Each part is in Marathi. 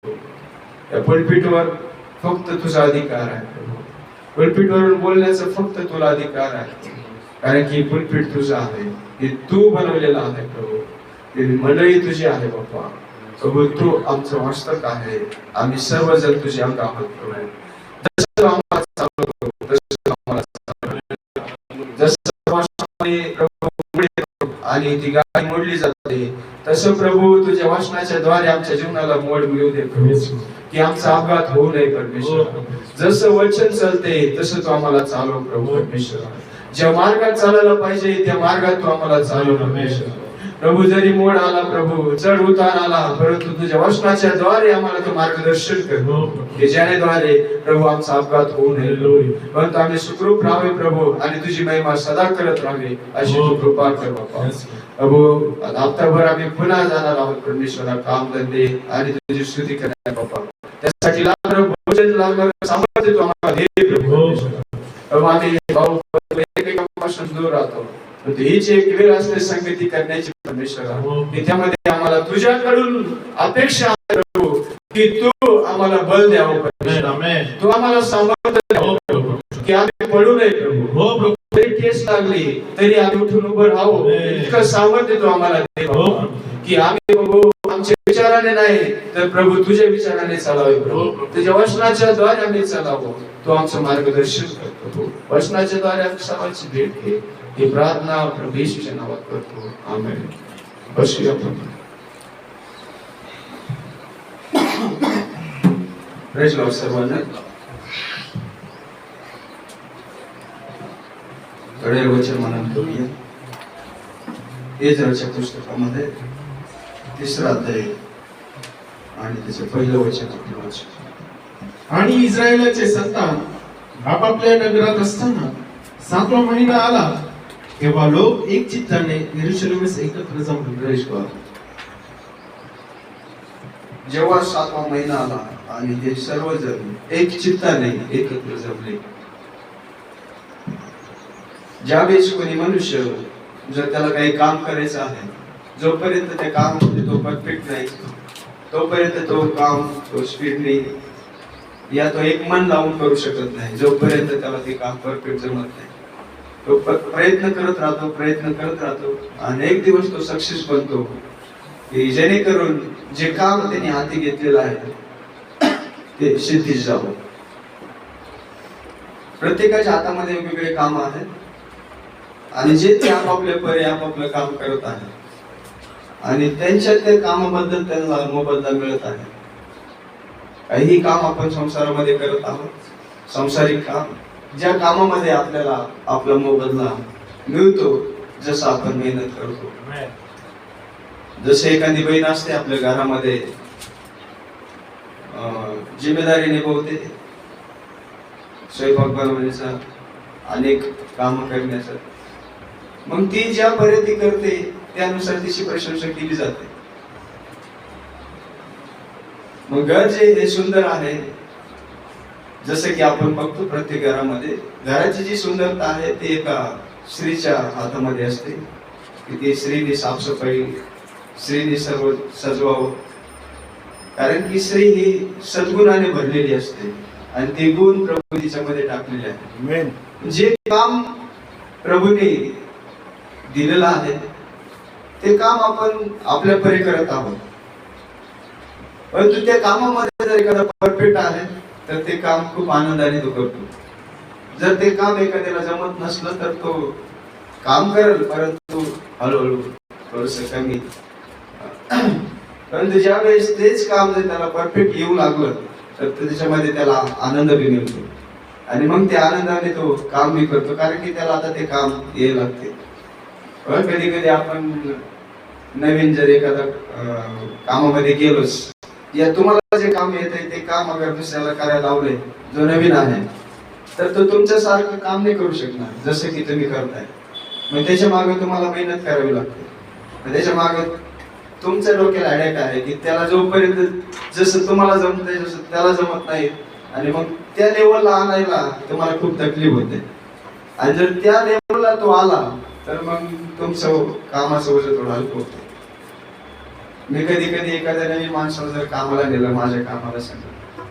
त्या पुलपीटवर फक्त तुझा अधिकार आहे प्रभू. पुलपीटवरून बोलण्याचा फक्त तुला अधिकार आहे, कारण की पुलपीट तुझा आहे, हे तू बनवलेला आहे प्रभू. ही मंडळी तुझी आहे बाप्पा. प्रभू तू आमचं मस्तक आहे, आम्ही सर्वजण तुझे अंग आहोत प्रभू. जसं आम्हाला चालवतो तसं आम्हाला चालव. जसं आणि ती गाडी मोडली जाते तसं प्रभू तुझ्या वचनाच्या द्वारे आमच्या जीवनाला मोड मिळू दे प्रभू, की आमचा अपघात होऊ नये परमेश्वर. जसं वचन चालते तसं तू आम्हाला चालव प्रभू परमेश्वर. ज्या मार्गात चालायला पाहिजे त्या मार्गात तू आम्हाला चालव परमेश्वर. प्रभू जरी मोड आला प्रभू, चढ उतार आला, परंतु तुझ्या वचनाच्या द्वारे आम्हाला तू मार्गदर्शन कर, की ज्याद्वारे प्रभू आमचा अपघात होऊ नये, परंतु आम्ही सुखरूप राहावे प्रभू, आणि तुझी महिमा सदा करत राहावी अशी तू कृपा कर बाप्पा. प्रभू हप्ताभर आम्ही पुन्हा जाणार आहोत परमेश्वरा, काम धंदे आणि तुझी स्तुती करणार बाप्पा. त्यासाठी लागणार भोजन, लागणार सामर्थ्य तू आम्हाला दे प्रभू. आम्ही भाऊ एकमेकांपासून दूर राहतो, हीच एक वेळ असते संगती करण्याची परमेश्वरा. त्यामध्ये आम्हाला तुझ्याकडून अपेक्षा आहे प्रभू, की तू आम्हाला बल द्यावं परमेश्वर, तू आम्हाला सामर्थ्य द्यावं, की आम्ही पडू नये प्रभू. तरी ठेस लागली तरी आम्ही उठून उभं राहावं, इतकं सामर्थ्य तू आम्हाला दे, की आम्ही प्रभू आमच्या विचाराने नाही तर प्रभू तुझ्या विचाराने चालावे प्रभू. तुझ्या वचनाच्या द्वारे आम्ही चालावं, तू आमचं मार्गदर्शन कर प्रभू. वचनाच्या द्वारे आम्ही सर्वांची भेट घे, ही प्रार्थना प्रभू येशूच्या नावात करतो, आमेन. बसूया प्रभू. प्रेज लॉर्ड सर्वांना. थोडे वचन मनन करूया. एजराच्या पुस्तकामध्ये 3रा अध्याय आणि त्याचं पहिलं वचन आपण वाचू. आणि इस्रायलाचे संतान आपापल्या नगरात असताना 7वा महिना आला, तेव्हा लोक एक चित्ताने यरूशलेमेस एकत्र जमले. Praise Lord. जेव्हा 7वा महिना आला आणि ते सर्वजण एक चित्ताने एकत्र जमले. ज्यावेळेस कोणी मनुष्य जर त्याला काही काम करायचं आहे, जोपर्यंत त्या कामामध्ये तो परफेक्ट नाही तोपर्यंत तो काम तो स्पीडने या तो एक मन लावून करू शकत नाही. जोपर्यंत त्याला ते काम परफेक्ट जमत नाही, तो प्रयत्न करत राहतो आणि एक दिवस तो सक्सेस बनतो, की जेणेकरून जे काम त्यांनी हाती घेतलेलं आहे ते सिद्धीस जावं. प्रत्येकाच्या हातामध्ये वेगवेगळे काम आहेत आणि जे ते आपापल्या परी आपापलं काम करत आहे आणि त्यांच्या त्या कामाबद्दल त्यांना मोबदला मिळत आहे. काही काम आपण संसारामध्ये करत आहोत, संसारिक काम, ज्या कामामध्ये आपल्याला आपला मोबदला मिळतो जसं आपण मेहनत करतो. जसे एखादी बहीण असते आपल्या घरामध्ये जिम्मेदारी निभवते, स्वयंपाक बनवण्याचा, अनेक काम करण्याचा, मग ती ज्या पर्यंत करते त्यानुसार तिची प्रशंसा केली जाते. मग घर जे हे सुंदर आहे, जसं की आपण बघतो प्रत्येक घरामध्ये घराची जी सुंदरता आहे ती एका स्त्रीच्या हातामध्ये असते, की ती स्त्रीने साफसफाई, स्त्रीने सर्व सजवावं, कारण की स्त्री ही सद्गुणाने भरलेली असते आणि ते गुण प्रभू तिच्यामध्ये टाकलेले आहेत. जे काम प्रभूने दिलेलं आहे ते काम आपण आपल्या परी करत आहोत, परंतु त्या कामामध्ये जर एखादा परफेक्ट आहे तर ते काम खूप आनंदाने तो करतो. जर ते काम एखाद्याला जमत नसलं तर तो काम करेल, परंतु हळूहळू थोडस कमी. परंतु ज्या वेळेस तेच काम जर त्याला परफेक्ट येऊ लागलं तर त्याच्यामध्ये त्याला आनंद बी मिळतो आणि मग त्या आनंदाने तो काम बी करतो, कारण की त्याला आता ते काम यायला लागते. कधी कधी आपण नवीन जर एखादा कामामध्ये गेलोच, या तुम्हाला जे काम येत आहे ते काम अगर दुसऱ्याला करायला लावले जो नवीन आहे तर तो तुमच्या सारखं काम नाही करू शकणार जसं की तुम्ही करताय. मग त्याच्या मागे तुम्हाला मेहनत करावी लागते. त्याच्या मागे तुमच्या डोक्याला अडॅक्ट आहे की त्याला जोपर्यंत जसं तुम्हाला जमतंय जसं त्याला जमत नाही, आणि मग त्या लेवलला आणायला तुम्हाला खूप तकलीफ होते. आणि जर त्या लेवलला तो आला तर मग तुमचं कामाचं वजन थोडं हलकं होतं. मी कधी कधी एखाद्या नवीन माणसाला जर कामाला नेलं माझ्या कामाला सांगितलं,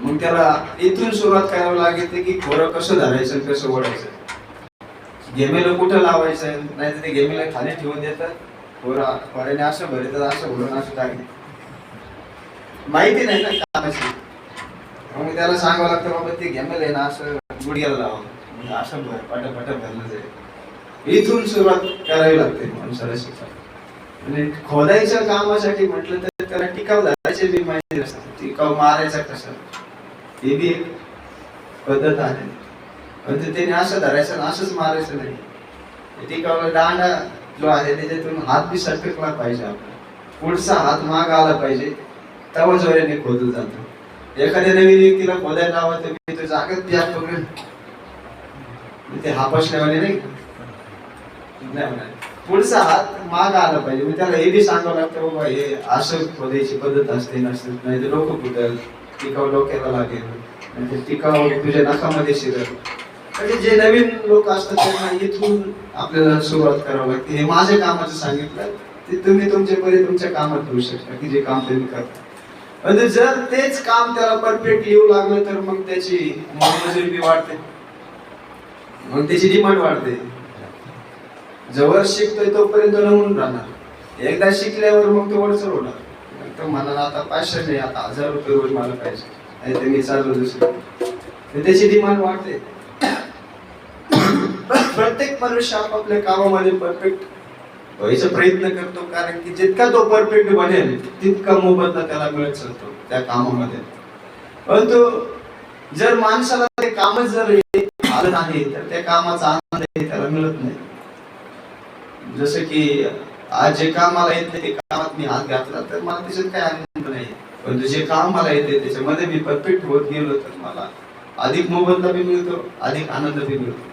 मग त्याला इथून सुरुवात करावी लागते की खोरं कसं धरायचं कसं ओढायचं, गेमेला कुठं लावायचं, नाही तर ते गेमेला खाली ठेवून देतात, खोऱ्याने असं भरतात, असं भरून असं टाकले, माहिती नाही ना कामाची. मग त्याला सांगावं लागतं बाबा ते गेमेल आहे ना असं गुडघ्याला लावा, असं भर पटापट भरलं जाईल. इथून सुरुवात करावी लागते माणसाला शिकायला. आणि खोदायच्या कामासाठी म्हटलं तर त्याला टिकाव धरायचे बी माहिती नसतं, टिकाव मारायचा कसा हे बी एक पद्धत आहे. पण त्याने असं धरायचं आणि असंच मारायचं नाही. टिकावला दांडा जो आहे त्याच्यातून हात बी सटकला पाहिजे, आपला पुढचा हात माग आला पाहिजे, तेव्हा जोराने खोदलं जातं. एखाद्या नवीन व्यक्तीला खोदायला लावा तर जागत द्या पकडून ते हापसण्यावाले नाही पुढचा हात माग आला पाहिजे. मग त्याला हे बी सांगावं लागतं बाबा हे असं खोदायची पद्धत असते नसते, नाही तर डोकं फुटल, टिकाव डोक्याला लागेल, म्हणजे टिकाव तुझ्या नखामध्ये शिरल. म्हणजे जे नवीन लोक असतात त्यांना इथून आपल्याला सुरुवात करावं लागते. हे माझ्या कामाचं सांगितलं ते तुम्ही तुमच्यापर्यंत तुमच्या कामात करू शकता की जे काम तुम्ही करता. म्हणजे जर तेच काम त्याला परफेक्ट येऊ लागलं तर मग त्याची मजुरी बी वाढते, मग त्याची डिमांड वाढते. जवळ शिकतोय तोपर्यंत नमून राहणार, एकदा शिकल्यावर मग तो वरचढ होणार. तो म्हणाला आता 500 नाही आता 1000 रुपये रोज मला पाहिजे, नाही तर मी चाललो दुसरं, त्याची डिमांड वाढते. प्रत्येक मनुष्य आपापल्या कामामध्ये परफेक्ट व्हायचा प्रयत्न करतो, कारण की जितका तो परफेक्ट बनेल तितका मोबदला त्याला मिळत चालतो त्या कामामध्ये. परंतु जर माणसाला ते कामच जर आलं नाही तर त्या कामाचा आनंद त्याला मिळत नाही. जसं की आज जे काम मला येते ते कामात मी हात घातला तर मला त्याच्यात काही आनंद नाही, पण जे काम मला येते त्याच्यामध्ये मी परफेक्ट होत गेलो तर मला अधिक मोबदला बी मिळतो, अधिक आनंद बी मिळतो.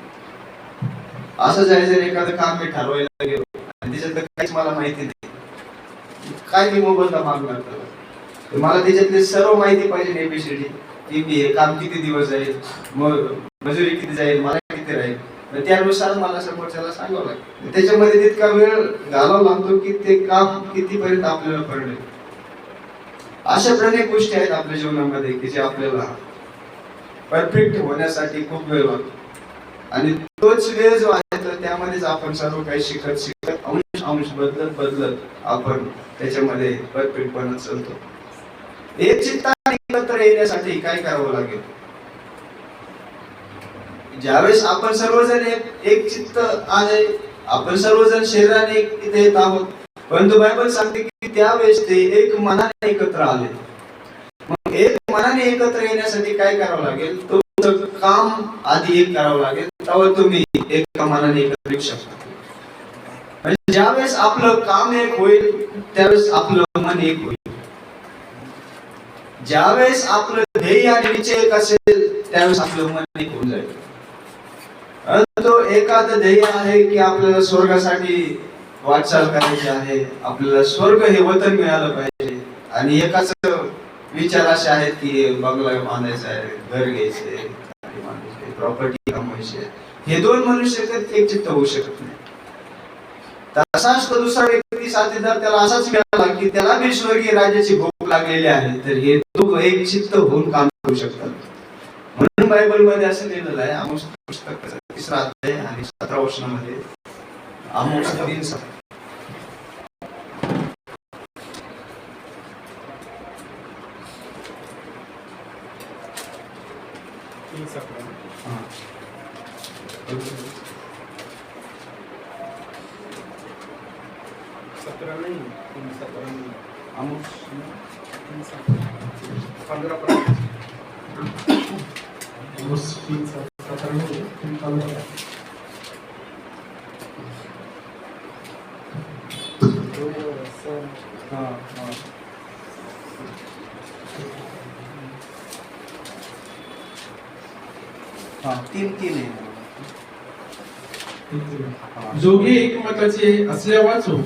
असं जर एखादं काम मी ठरवायला गेलो आणि त्याच्यातलं काहीच मला माहिती नाही, काय मी मोबदला मागणार तर मला त्याच्यातली सर्व माहिती पाहिजे. एबीसीडी की मी हे काम किती दिवस जाईल, मग मजुरी किती जाईल, मला किती राहील, त्यानुसार मला समोरच्याला सांगावं लागतं. त्याच्यामध्ये तितका वेळ घालावा लागतो की ते काम कितीपर्यंत आपल्याला पडले. अशा अनेक गोष्टी आहेत आपल्या जीवनामध्ये की जे आपल्याला परफेक्ट होण्यासाठी खूप वेळ लागतो. आणि तोच वेळ जो आहे तर त्यामध्येच आपण सर्व काही शिकत शिकत अंश बदलत आपण त्याच्यामध्ये परफेक्ट बनत चालतो. एक चित्ताने एकत्र येण्यासाठी काय करावं लागेल? ज्यावेळेस आपण सर्वजण एक चित्त आहे, आपण सर्वजण शरीराने इथे येत आहोत, परंतु बायबल सांगते की त्यावेळेस ते एक मनाने एकत्र आले. मग एक मनाने एकत्र येण्यासाठी काय करावं लागेल? तुमचं काम आधी एक करावं लागेल, तेव्हा तुम्ही एका मनाने एकत्र येऊ शकता. म्हणजे ज्यावेळेस आपलं काम एक होईल त्यावेळेस आपलं मन एक होईल. ज्यावेळेस आपलं ध्येय आणि निश्चय एक असेल त्यावेळेस आपलं मन एक होऊन जाईल. तो एखादं ध्येय आहे की आपल्याला स्वर्गासाठी वाटचाल करायची आहे, आपल्याला स्वर्ग हे वतन मिळालं पाहिजे, आणि एकाच विचार असे आहेत की बंगला बांधायचा आहे, घर घ्यायचे, प्रॉपर्टी कमवायची. हे दोन मनुष्य एक चित्त होऊ शकत नाही. तसाच तो दुसरा व्यक्ती साथीदार त्याला असाच मिळाला की त्याला बी स्वर्गीय राज्याची भूक लागलेली आहे, तर हे दोघं एक चित्त होऊन काम करू शकतात. म्हणून बायबल मध्ये असं लिहिलेलं आहे, आमोस पुस्तक 3 अध्याय आणि 17 वचनामध्ये, आमोस 3:7. दोघे एकमताचे असल्या वाचून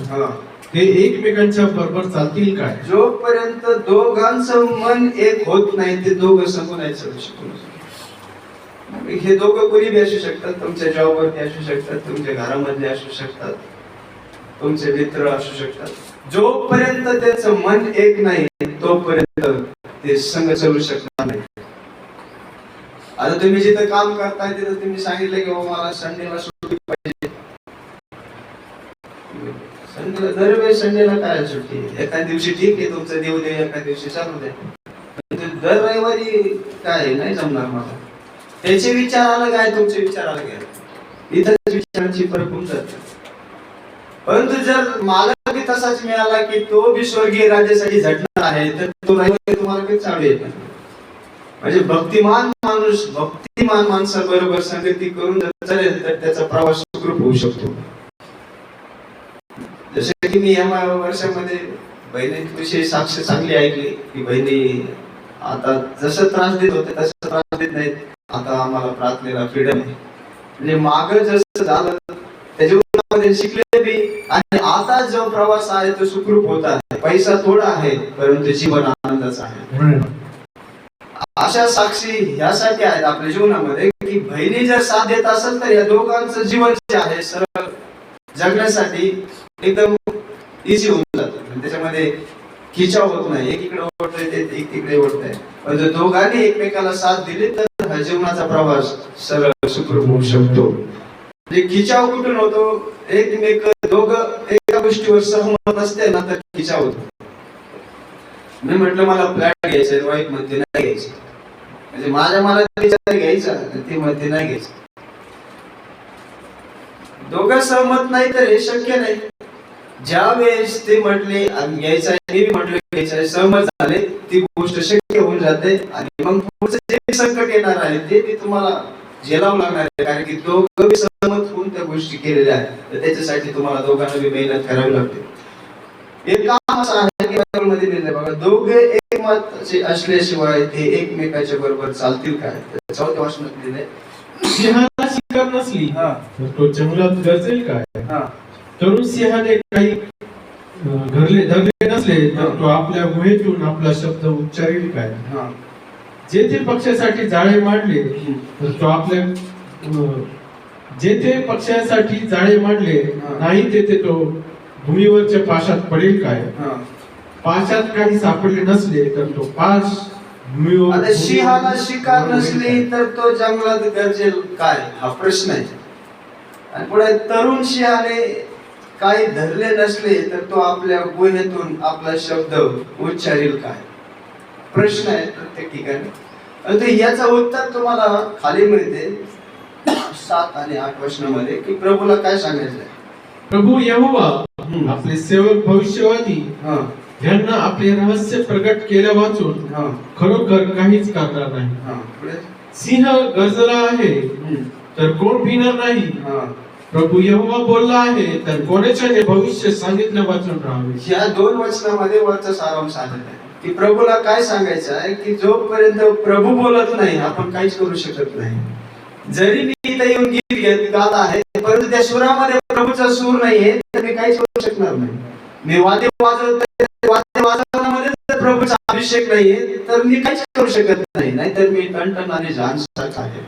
ते एकमेकांच्या बरोबर चालतील काय? जोपर्यंत दोघांचं मन एक होत नाही ते दोघं समोर यायचं शिकून. हे दोघं कोणी बी असू शकतात, तुमच्या जॉबवरती असू शकतात, तुमच्या घरामधले असू शकतात, तुमचे मित्र असू शकतात. जोपर्यंत त्याचं मन एक नाही तोपर्यंत ते संघ चालू शकणार नाही. आता तुम्ही जिथं काम करताय तिथं तुम्ही सांगितलं की मला संडेला सुट्टी पाहिजे. संडेला दरवेळेस संडेला काय सुट्टी? एका दिवशी ठीक आहे तुमचं देव दे, एका दिवशी चालू द्या. दर रविवारी काय नाही जमणार मला. त्याचे विचार अलग आहे, तुमचे विचार अलग आहे. इतर विचारांची फरक होऊन जाते. परंतु जर मला बी तसाच मिळाला की तो बी स्वर्गीय राज्यासाठी झटणार आहे तर तो रविवारी तुम्हाला काही चालू येत नाही. म्हणजे भक्तिमान माणसाबरोबर संगती करून जर चालेल तर त्याचा प्रवास सुखरूप होऊ शकतो. जसे की मी या वर्षामध्ये बहिणीविषयी साक्ष चांगली ऐकली की बहिणी आता जसं त्रास देत होते तसं त्रास देत नाहीत. आता आम्हाला प्रार्थनेला फ्रीडम आहे. म्हणजे मागं जसं झालं त्या जीवनामध्ये शिकले बी आणि आता जो प्रवास आहे तो सुखरूप होत आहे. पैसा थोडा आहे परंतु जीवन आनंदाचं आहे. अशा साक्षी यासाठी आहेत आपल्या जीवनामध्ये की बहिणी जर साथ देत असेल तर या दोघांचं जीवन जे आहे सरळ जगण्यासाठी एकदम इझी होऊन जातं. त्याच्यामध्ये खिचाव होत नाही. एकीकडे ओढतंय ते एकीकडे ओढतंय. पण जर दोघांनी एकमेकाला साथ दिली तर हा जीवनाचा प्रवास सरळ सुखरूप होऊ शकतो. म्हणजे खिचाव कुठून होतो? दोघं एका गोष्टीवर सहमत असते ना तर खिचाव होतो. मी म्हटलं मला फ्लॅट घ्यायचा, वाईफ म्हणते नाही घ्यायची. म्हणजे माझ्या मनात विचार घ्यायचा, ती म्हणते नाही घ्यायची. दोघं सहमत नाही तर हे शक्य नाही. ज्या वेळेस ते म्हटले घ्यायचा आहे, मी म्हटलं घ्यायचा आहे, सहमत झाले, ती गोष्ट शक्य होऊन जाते. आणि मग पुढचं जे संकट येणार आहे ते तुम्हाला झेलावं लागणार आहे. कारण की दोघं सहमत होऊन त्या गोष्टी केलेल्या आहेत. तर त्याच्यासाठी तुम्हाला दोघांना बी मेहनत करावी लागते. एक काम असं आहे की बायबलमध्ये लिहिलंय बघा, दोघे एकमत असल्याशिवाय ते एकमेकाच्या बरोबर चालतील काय? चौथ्या वचनात लिहिलंय, सिंहाला शिकार नसली तर तो जंगलात गरजेल काय? तरुण सिंहाने काही धरले नसले तर तो आपल्या गुहेतून आपला शब्द उच्चारेल काय? जेथे पक्षासाठी जाळे मांडले तर तो आपल्या जेथे पक्षासाठी जाळे मांडले नाही तेथे तो भूमीवरच्या पाशात पडेल काय? पाशात काही सापडले नसले तर तो पाश भूमीवर. सिंहाला शिकार नसली तर तो जंगलात गरजेल काय हा प्रश्न आहे. आणि पुढे तरुण सिंहाने काही धरले नसले तर तो आपल्या गुहेतून आपला शब्द उच्चारेल काय? प्रश्न आहे प्रत्येक ठिकाणी. आणि याचं उत्तर तुम्हाला खाली मिळते 7 आणि 8 वचनामध्ये की प्रभूला काय सांगायचंय. प्रभू यहोवा आपले सेवक भविष्यवादी यांना आपले रहस्य प्रकट केल्या वाचून खरोखर काहीच करणार नाही. सिंह गरजला आहे तर कोण भिणार नाही. प्रभू यहोवा बोलला आहे तर कोणाच्याने भविष्य सांगितलं वाचून राहावे. या 2 वचनामध्ये वरचा सारांश आलेला आहे की प्रभूला काय सांगायचं आहे की जोपर्यंत प्रभू बोलत नाही आपण काहीच करू शकत नाही. जरी मी इथे येऊन गीत गात आहे परंतु त्या सुरामध्ये प्रभूचा सूर नाहीये तर मी काहीच करू शकणार नाही. मी वाद्य वाजवण्यामध्ये जर प्रभूचा अभिषेक नाहीये तर मी काहीच करू शकत नाही. नाहीतर मी टणटण आणि झांजसाच आहे,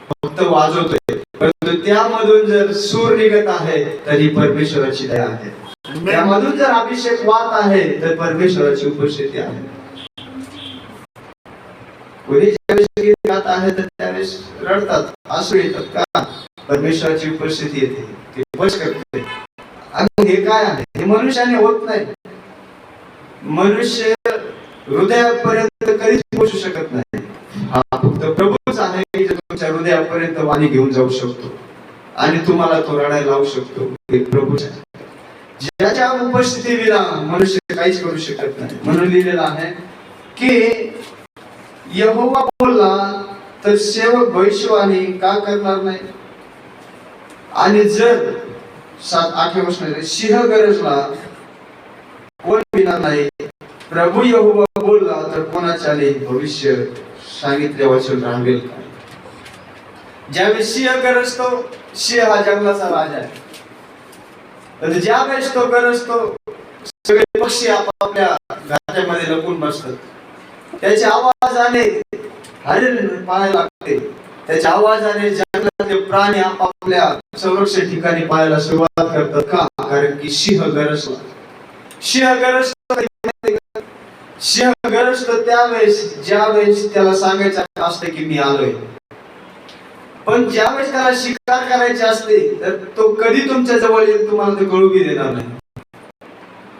फक्त वाजवतोय. परंतु त्यामधून जर सूर निघत आहे तरी परमेश्वराची दया आहे. त्यामधून जर अभिषेक वाहत आहे तर परमेश्वराची उपस्थिती आहे. कोणी ज्यावेळेस गीत गात आहे तर त्यावेळेस रडतात, आसू येतात का? परमेश्वराची उपस्थिती येते, ते बस करते. आणि हे काय आहे? हे मनुष्याने होत नाही. मनुष्य हृदयापर्यंत कधीच पोहोचू शकत नाही. हा फक्त प्रभूच आहे की जो तुमच्या हृदयापर्यंत वाणी घेऊन जाऊ शकतो आणि तुम्हाला तो रडायला लावू शकतो. हे प्रभूच आहे. ज्याच्या उपस्थितीविना मनुष्य काहीच करू शकत नाही. म्हणून लिहिलेलं आहे की यहोवा बोलला तर सेवक भविष्यवाणी का करणार नाही. आणि जर 7-8 वचनामध्ये सिंह गरजला कोण भिणार नाही. प्रभू यहोवा बोलला तर कोणाच्याने भविष्य सांगितले वाचून राहवेल काय? ज्यावेळेस सिंह गरजतो, सिंह हा जंगलाचा राजा आहे. तर ज्यावेळेस तो गरजतो सगळे पक्षी आपापल्या घरामध्ये लपून बसतात. त्याचे आवाजाने हरिण पाहायला लागते. त्याच्या आवाजाने जंगलातले प्राणी आपापल्या संरक्षण ठिकाणी पाहायला सुरुवात करतात. का? कारण की सिंह गरजला. सिंह गरजतो सिंह गरजतो त्यावेळेस ज्यावेळेस त्याला सांगायचं असतं की मी आलोय. पण ज्यावेळेस त्याला शिकार करायचे असते तर तो कधी तुमच्या जवळ येईल तुम्हाला ते कळू बी देणार नाही.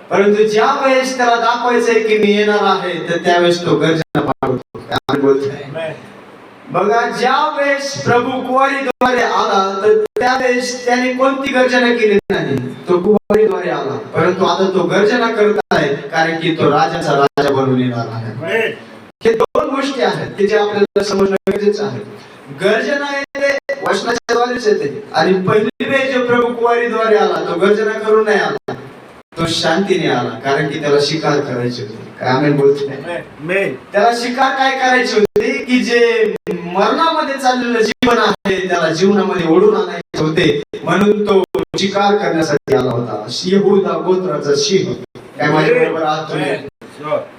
परंतु ज्या वेळेस त्याला दाखवायचंय की मी येणार आहे तर त्यावेळेस तो गर्जना पाडतो. काय बोलतोय बघा, ज्या वेळेस प्रभू कुवारीद्वारे आला तर त्यावेळेस त्याने कोणती गर्जना केली नाही. तो कुवारीद्वारे आला, परंतु आता तो गर्जना करत आहे कारण की तो राजाचा राजा बनून येणार आहे. हे दोन गोष्टी आहेत की जे आपल्याला समजणं गरजेचं आहे. गर्जना येते वचनाच्या द्वारेच येते, आणि पहिली वेळ जो प्रभू कुवारीद्वारे आला तो गर्जना करून नाही आला, तो शांतीने आला कारण की त्याला शिकार करायचे होते. काय आमेन बोलतोय? त्याला शिकार काय करायचे होते की जे मरणामध्ये चाललेलं जीवन आहे त्याला जीवनामध्ये ओढून आणायचे होते, म्हणून तो शिकार करण्यासाठी आला होता. यहूदा गोत्राचा सिंह. काय माझ्या बरोबर आहात तुम्ही?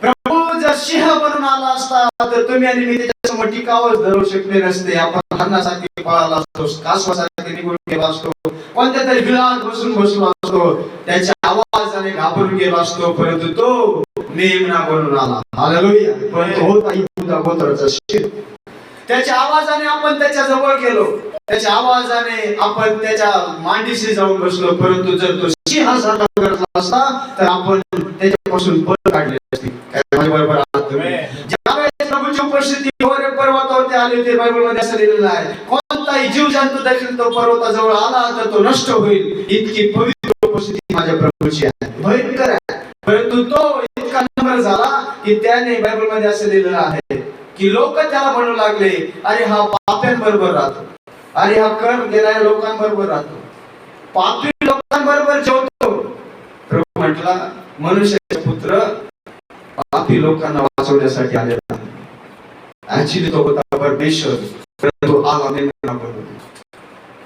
प्रभू जर सिंह बनून आला असता तर तुम्ही आणि मी त्याच्यासमोर टिकावच धरू शकले नसते. आपण हरणासारखे पळाला असतो, कासवासारखे निघून गेला असतो, कोणत्या तरी बिळात बसलो असतो, त्याच्या आवाजाने घाबरून गेलो असतो. परंतु तो मेमना बनून आला. हालेलुया. पण तो होता यहूदा गोत्राचा सिंह. त्याच्या आवाजाने आपण त्याच्या जवळ गेलो, त्याच्या आवाजाने आपण त्याच्या मांडीशी जाऊन बसलो. परंतु जर तो सिंहासारखा करत असता तर आपण त्याच्यापासून पळ काढले असते. काय माझ्या बरोबर आहात तुम्ही? ज्यावेळेस प्रभूची उपस्थिती होरे पर्वतावरती आली होती, बायबल मध्ये असं लिहिलेलं आहे, कोणताही जीव जंतू देखील तो पर्वताजवळ आला तर तो नष्ट होईल. इतकी पवित्र उपस्थिती माझ्या प्रभूची आहे, भयंकर आहे. परंतु तो इतका नम्र झाला की त्याने बायबल मध्ये असं लिहिलेलं आहे की लोक त्याला म्हणू लागले, अरे हा पाप्यांबरोबर राहतो, अरे हा कर घेणाऱ्या लोकांबरोबर राहतो, पापी लोकांबरोबर जेवतो. प्रभू म्हटला, मनुष्याचे पुत्र पापी लोकांना वाचवण्यासाठी आलेला आहे. ऍक्च्युली तो होता परमेश्वर, परंतु आला मेमना बनून.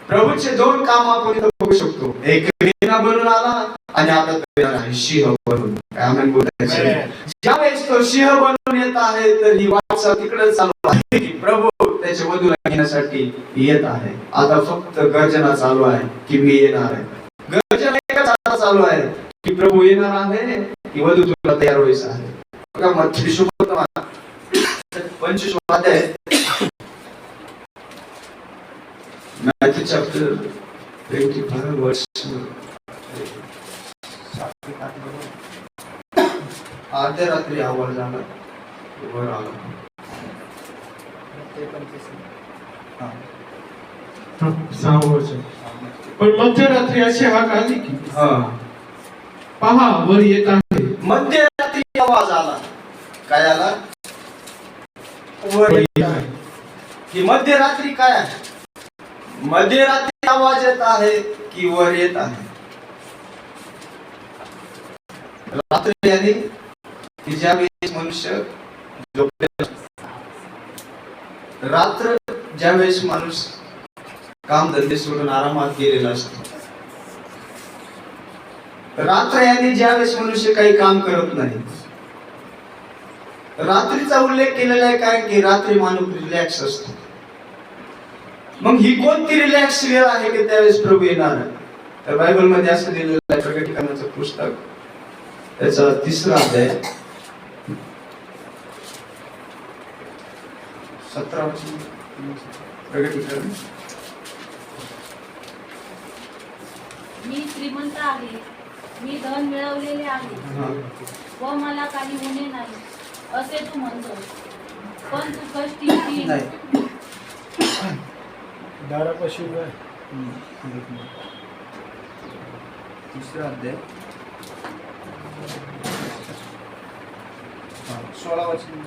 प्रभूचे दोन काम आपण इथं बघू शकतो, एक मेमना बनून आला आणि आता तो येणार आहे सिंह बनून. काय आमेन बोलायचं? ज्यावेळेस तो सिंह बनून येत आहे तर ही वाटचाल तिकडे चालू आहे की प्रभू त्याच्या वधूला घेण्यासाठी येत आहे. आता फक्त गर्जना चालू आहे की मी येणार आहे. गर्जना एकच चालू आहे की प्रभू येणार आहे की वधू तुला तयार व्हायचं आहे. बघा मत्ती सुसमाचार 25 अध्याय, मॅथ्यू चॅप्टर 25 वर्ष अर्ध्या रात्री आवाज झाला, वर आला. पण मध्यरात्री अशी हाक आली की पहा वर येत आहे. मध्यरात्री आवाज आला. काय आला? वर येत आहे. की मध्यरात्री काय आहे? मध्यरात्री आवाज येत आहे की वर येत आहे? रात्री आली की ज्यावेळेस मनुष्य झोपलेला, रात्र ज्यावेळेस माणूस काम धंदे सोडून आरामात गेलेला असतो, रात्र याने ज्यावेळेस मनुष्य काही काम करत नाही. रात्रीचा उल्लेख केलेला आहे कारण की रात्री माणूस रिलॅक्स असतो. मग ही कोणती रिलॅक्स वेळ आहे की त्यावेळेस प्रभू येणार आहे? तर बायबल मध्ये असं लिहिलेलं आहे, प्रकटीकरणाचं पुस्तक त्याचा 3रा अध्याय 17 प्रकटीकरण. मी श्रीमंत आहे, मी धन मिळवलेले आहे व मला काही उणे नाही असे तू म्हणतो, पण तू कष्टी नाही. दारापाशी 3रा अध्याय 16 वचन,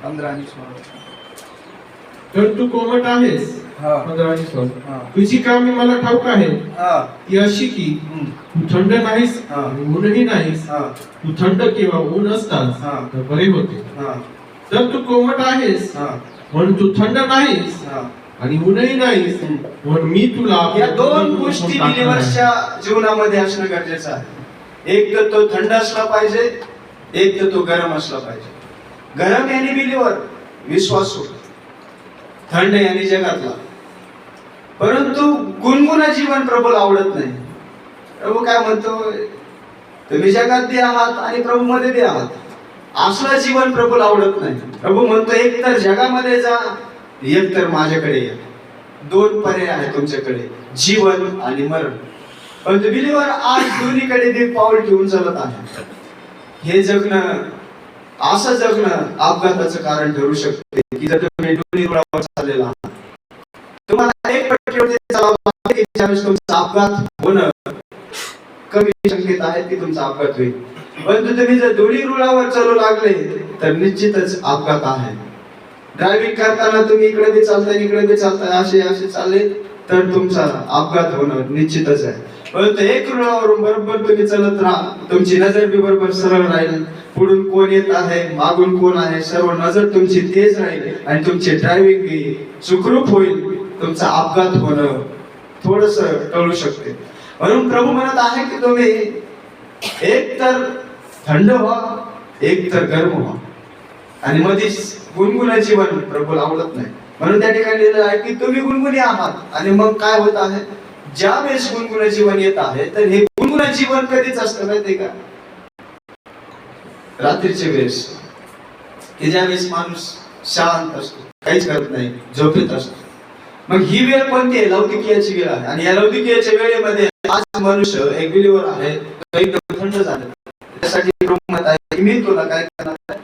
15 आणि 16. तर तू कोमट आहेस. 15 आणि 16. तुझी कामे मला ठाऊक आहे, ती अशी की तू थंड नाहीस आणि ऊनही नाहीस. तू थंड किंवा ऊन असतास तर बरे होते. तर तू कोमट आहेस म्हणून तू थंड नाहीस आणि ऊनही नाहीस म्हणून मी तुला. या दोन गोष्टी बिलीव्हर्सच्या जीवनामध्ये असणं गरजेचं आहे. एक तर तो थंड असला पाहिजे, एक तर तो गरम असला पाहिजे. गरम याने बिलीव्हर विश्वासू, थंड याने जगातला. परंतु गुणगुणा जीवन प्रभूला आवडत नाही. प्रभू काय म्हणतो, तुम्ही जगात बी आहात आणि प्रभू मध्ये बी आहात. असलं जीवन प्रभूला आवडत नाही. प्रभू म्हणतो एक तर जगामध्ये जा, एक तर माझ्याकडे या. दोन पर्याय आहेत तुमच्याकडे, जीवन आणि मरण. पण बिलीवर आज दोन्हीकडे बी पाऊल ठेवून चालत आहे. हे जगणं, असं जगणं अपघाताचं कारण ठरू शकते. की जर तुम्ही दोन्ही रुळावर चाललेला आहात, तुम्हाला एक पट्टीवरती चालावं लागतं की ज्यावेळेस तुमचा अपघात होणं कमी संकेत आहे की तुमचा अपघात होईल. परंतु तुम्ही जर दोन्ही रुळावर चालू लागले तर निश्चितच अपघात आहे. ड्रायव्हिंग करताना तुम्ही इकडे बी चालताय इकडे बी चालताय असे असे चालले तर तुमचा अपघात होणं निश्चितच आहे. परंतु एक रुळावरून बरोबर तुम्ही चालत राहा, तुमची नजर बी बरोबर सरळ राहील. पुढून कोण येत आहे, मागून कोण आहे, सर्व नजर तुमची तेज राहील आणि तुमची ड्रायव्हिंग बी सुखरूप होईल. तुमचा अपघात होणं थोडस टळू शकते. म्हणून प्रभू म्हणत आहे की तुम्ही एक तर थंड व्हा, एक तर गरम व्हा. आणि मध्येच गुणगुण जीवन प्रभूला आवडत नाही. म्हणून त्या ठिकाणी लिहिलेलं आहे की तुम्ही गुणगुणी आहात. आणि मग काय होत आहे, ज्या वेळेस गुणगुण जीवन येत आहे तर हे गुणगुण जीवन कधीच असतं माहितीये का, रात्रीच्या वेळेस. की ज्या वेळेस माणूस शांत असतो, काहीच करत नाही, झोपेत असतो. मग ही वेळ कोणती आहे, लौकिकीयाची वेळ आहे. आणि या लौकिकीयाच्या वेळेमध्ये आज मनुष्य एक बिलीवर आहे, तो एकदम थंड झाला. त्यासाठी प्रभू म्हणत आहे की मी तुला काय करणार आहे,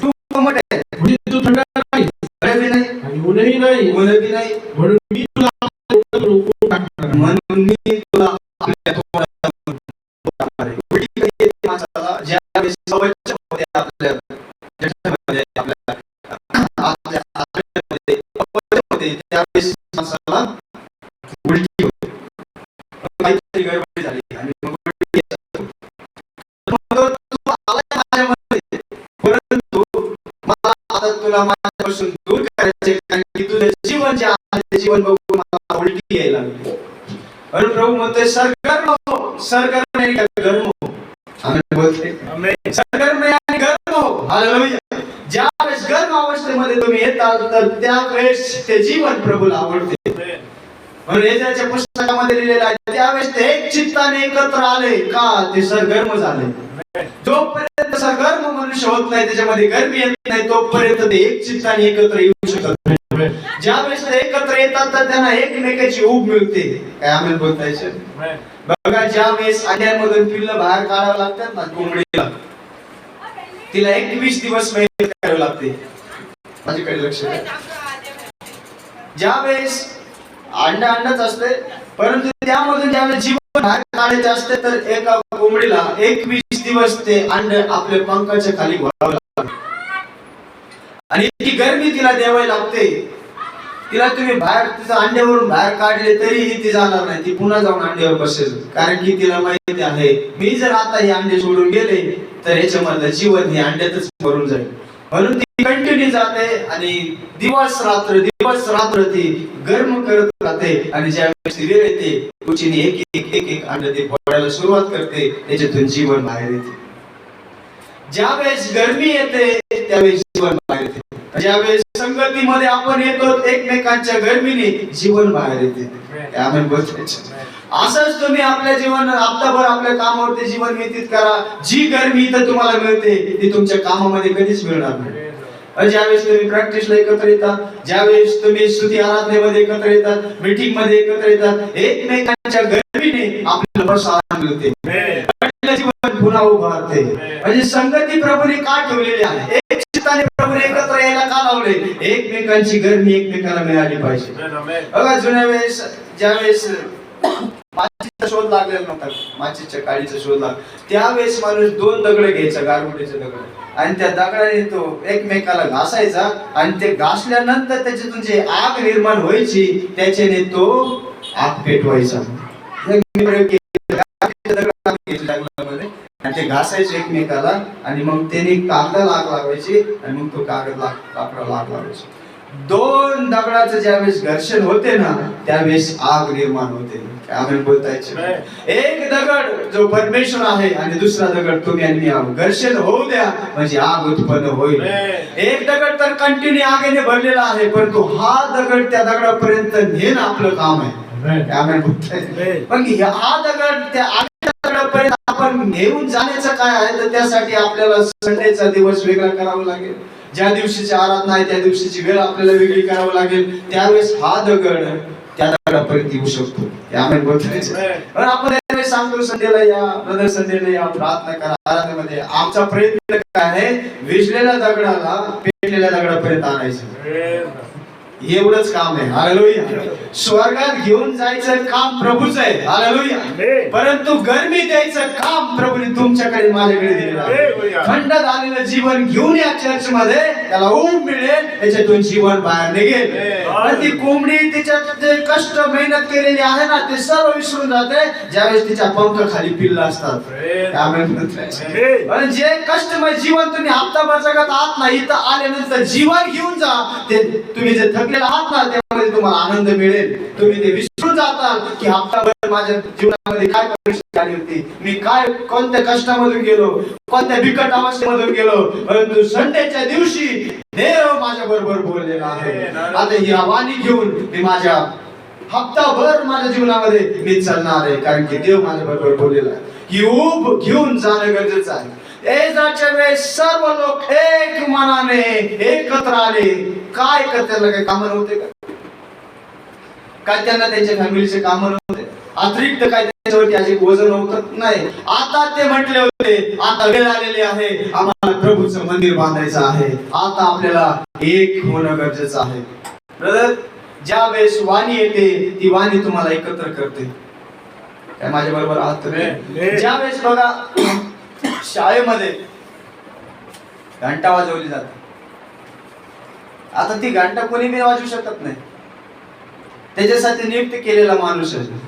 तू कोमट आहे, म्हणजे तू थंड नाही गरमी नाही आणि ऊनही नाही, ऊनही नाही. म्हणून मी तुला रोखून टाकणार. म्हणून मी तुला आपल्या तोंडातून टाकणार आहे. उलटी कधी येते माणसाला, ज्यावेळेस सवयच्या मध्ये आपल्या जठामध्ये, आपल्या आतड्यामध्ये, अपचमध्ये, त्यावेळेस माणसाला उलटी होते. काहीतरी गडबड झाली आणि मग उलटी येते. मग तू आलाय माझ्यामध्ये, परंतु मला आता तुला माझ्यापासून दूर करायचे, कारण की तुझं जीवन जे आहे ते जीवन बघून मला उलटी यायला लागली. म्हणून प्रभू म्हणतोय सरगर्म हो, सरगर्म आणि गरम हो. आम्ही बोलते सरगर्म आणि गरम हो. हालेलुया. ज्या वेळेस गरम अवस्थेमध्ये तुम्ही येतात तर त्यावेळेस ते जीवन प्रभूला आवडते. म्हणून एजेच्या पुस्तकामध्ये लिहिलेलं आहे त्यावेळेस ते एक चित्ताने एकत्र आले का ते सरगर्म झाले. जोपर्यंत सरगर्म मनुष्य होत नाही, त्याच्यामध्ये गरमी येत नाही, तोपर्यंत ते एक चित्ताने एकत्र येऊ शकत नाही. ज्यावेळेस ते एकत्र येतात तर त्यांना एकमेकाची ऊब मिळते. काय आम्ही बोलतायचं बघा, ज्यावेळेस अंड्यांमधून पिल्लं बाहेर काढावं लागतात ना कोंबडीला, तिला 21 दिवस मेहनत करावी लागते. माझ्याकडे लक्ष द्या. ज्यावेळेस अंडच असते, परंतु त्यामधून ज्यावेळेस जीवन बाहेर काढायचे असते तर एका कोंबडीला 21 दिवस ते अंड आपल्या पंखाच्या खाली घोळावं लागते. आणि इतकी गरमी तिला द्यावी लागते. तिला तुम्ही बाहेर तिचं अंड्यावरून बाहेर काढले तरीही ती जाणार नाही, ती पुन्हा जाऊन अंड्यावर बसेल. कारण की तिला माहिती आहे मी जर आता हे अंडे सोडून गेले तर याच्यामधलं जीवन हे अंड्यातच मरून जाईल. म्हणून ती कंटिन्यू जाते आणि दिवस रात्र ती गर्म करत राहते. आणि ज्यावेळेस ती वेळ येते कुचीने एक अंड ती फोडायला सुरुवात करते, त्याच्यातून जीवन बाहेर येते. ज्यावेळेस गरमी येते त्यावेळेस जीवन बाहेर येते. ज्यावेळेस संगतीमध्ये आपण येतो एकमेकांच्या गर्मीने जीवन बाहेर येते. आम्ही बोलतो असंच तुम्ही आपल्या जीवन हप्ताभर आपल्या कामावरती जीवन व्यतीत करा. जी गर्मी इथं तुम्हाला मिळते ती तुमच्या कामामध्ये कधीच मिळणार नाही. ज्यावेळेस तुम्ही प्रॅक्टिसला एकत्र येतात, ज्यावेळेस तुम्ही स्तुती आराधनेमध्ये एकत्र येतात, मीटिंग मध्ये एकत्र येतात, एकमेकांच्या गर्मीने आपल्याला प्रोत्साहन मिळते, जीवन पुन्हा उभारते. म्हणजे संगती प्रभूने का ठेवलेली आहे, एक चित्ताने प्रभूने एकत्र यायला का लावले, एकमेकांची गर्मी एकमेकांना मिळाली पाहिजे. बघा जुन्या वेळेस ज्यावेळेस माचीचा शोध लागलेला नव्हता, माचीच्या काडीचा शोध लागला, त्यावेळेस माणूस 2 दगड घ्यायचा, गारगुटीचे दगड, आणि त्या दगडाने तो एकमेकाला घासायचा आणि ते घासल्यानंतर त्याच्यातून जे आग निर्माण व्हायची त्याच्याने तो आग पेटवायचा. ते घासायचे एकमेकाला आणि मग त्याने कागदाला आग लावायची आणि मग तो कागद लाकडाला आग लावायची. 2 दगडाचं ज्यावेळेस घर्षण होते ना त्यावेळेस आग निर्माण होते. आम्ही बोलतायचे एक दगड जो परमेश्वर आहे आणि दुसरा दगड तुम्ही आणि मी आहोत. घर्षण होऊ द्या म्हणजे आग उत्पन्न होईल. एक दगड तर कंटिन्यू आगीने भरलेला आहे, परंतु हा दगड त्या दगडापर्यंत नेणं आपलं काम आहे. आम्ही बोलताय पण हा दगड त्या दगडापर्यंत आपण घेऊन जाण्याचं काय आहे, तर त्यासाठी आपल्याला संडेचा दिवस वेगळा करावा लागेल. ज्या दिवशीची आराधना आहे त्या दिवशीची वेळ आपल्याला वेगळी करावी लागेल. त्यावेळेस हा दगड त्या दगडापर्यंत येऊ शकतो. आम्ही बोलताय पण आपण सांगतो संडेला या, ब्रदर संडेला या, प्रार्थना करा, आराधनेमध्ये आमचा प्रयत्न काय आहे, विजलेल्या दगडाला पेटलेल्या दगडापर्यंत आणायचं. एवढंच काम आहे. हालेलुया. स्वर्गात घेऊन जायचं काम प्रभूच आहे. हालेलुया. परंतु गरमी द्यायचं काम प्रभूने तुमच्याकडे माझ्याकडे दिलेलं आहे. थंड झालेलं जीवन घेऊन या चर्च मध्ये, त्याला ऊब मिळेल, त्याच्यातून जीवन बाहेर निघेल. पण ती कोंबडी तिच्यात जे कष्ट मेहनत केलेली आहे ना, ते सर्व विसरून जाते ज्यावेळेस तिच्या पंख खाली पिल्ल असतात. पण जे कष्टमय जीवन तुम्ही हप्ताभर जगत आहात ना, इथं आल्यानंतर जीवन घेऊन जा. ते तुम्ही जे थकलेला आहात ना, त्यामध्ये तुम्हाला आनंद मिळेल. तुम्ही ते विसरून जाताल की हप्ताभर माझ्या जीवनामध्ये काय परिस्थिती आली होती, मी काय कोणत्या कष्टामधून गेलो, कोणत्या बिकट अवस्थेमधून गेलो. परंतु संडेच्या दिवशी देव माझ्या बरोबर बोललेला आहे. आता ही वाणी घेऊन मी माझ्या हप्ताभर माझ्या जीवनामध्ये मी चालणार आहे, कारण की देव माझ्या बरोबर बोललेला आहे. ही ऊब घेऊन जाणं गरजेचं आहे. एजाच्या वेळेस सर्व लोक एक मनाने एकत्र आले. काय करताना काही कामं नव्हते का? काय त्यांना त्यांच्या फॅमिलीचे कामं नव्हते? अतिरिक्त काय त्याच्यावरती अशी वजन नव्हतं? नाही. आता ते म्हटले होते, आता वेळ आलेली आहे, आम्हाला प्रभूचं मंदिर बांधायचं आहे. आता आपल्याला एक होणं गरजेचं आहे. ब्रदर, ज्या वेळेस वाणी येते ती वाणी तुम्हाला एकत्र करते. काय माझ्या बरोबर आहात तुम्ही? ज्या वेळेस बघा शाळेमध्ये घंटा वाजवली जाते. आता ती घंटा कोणी बी वाजवू शकत नाही, त्याच्यासाठी नियुक्त केलेला माणूस आहे.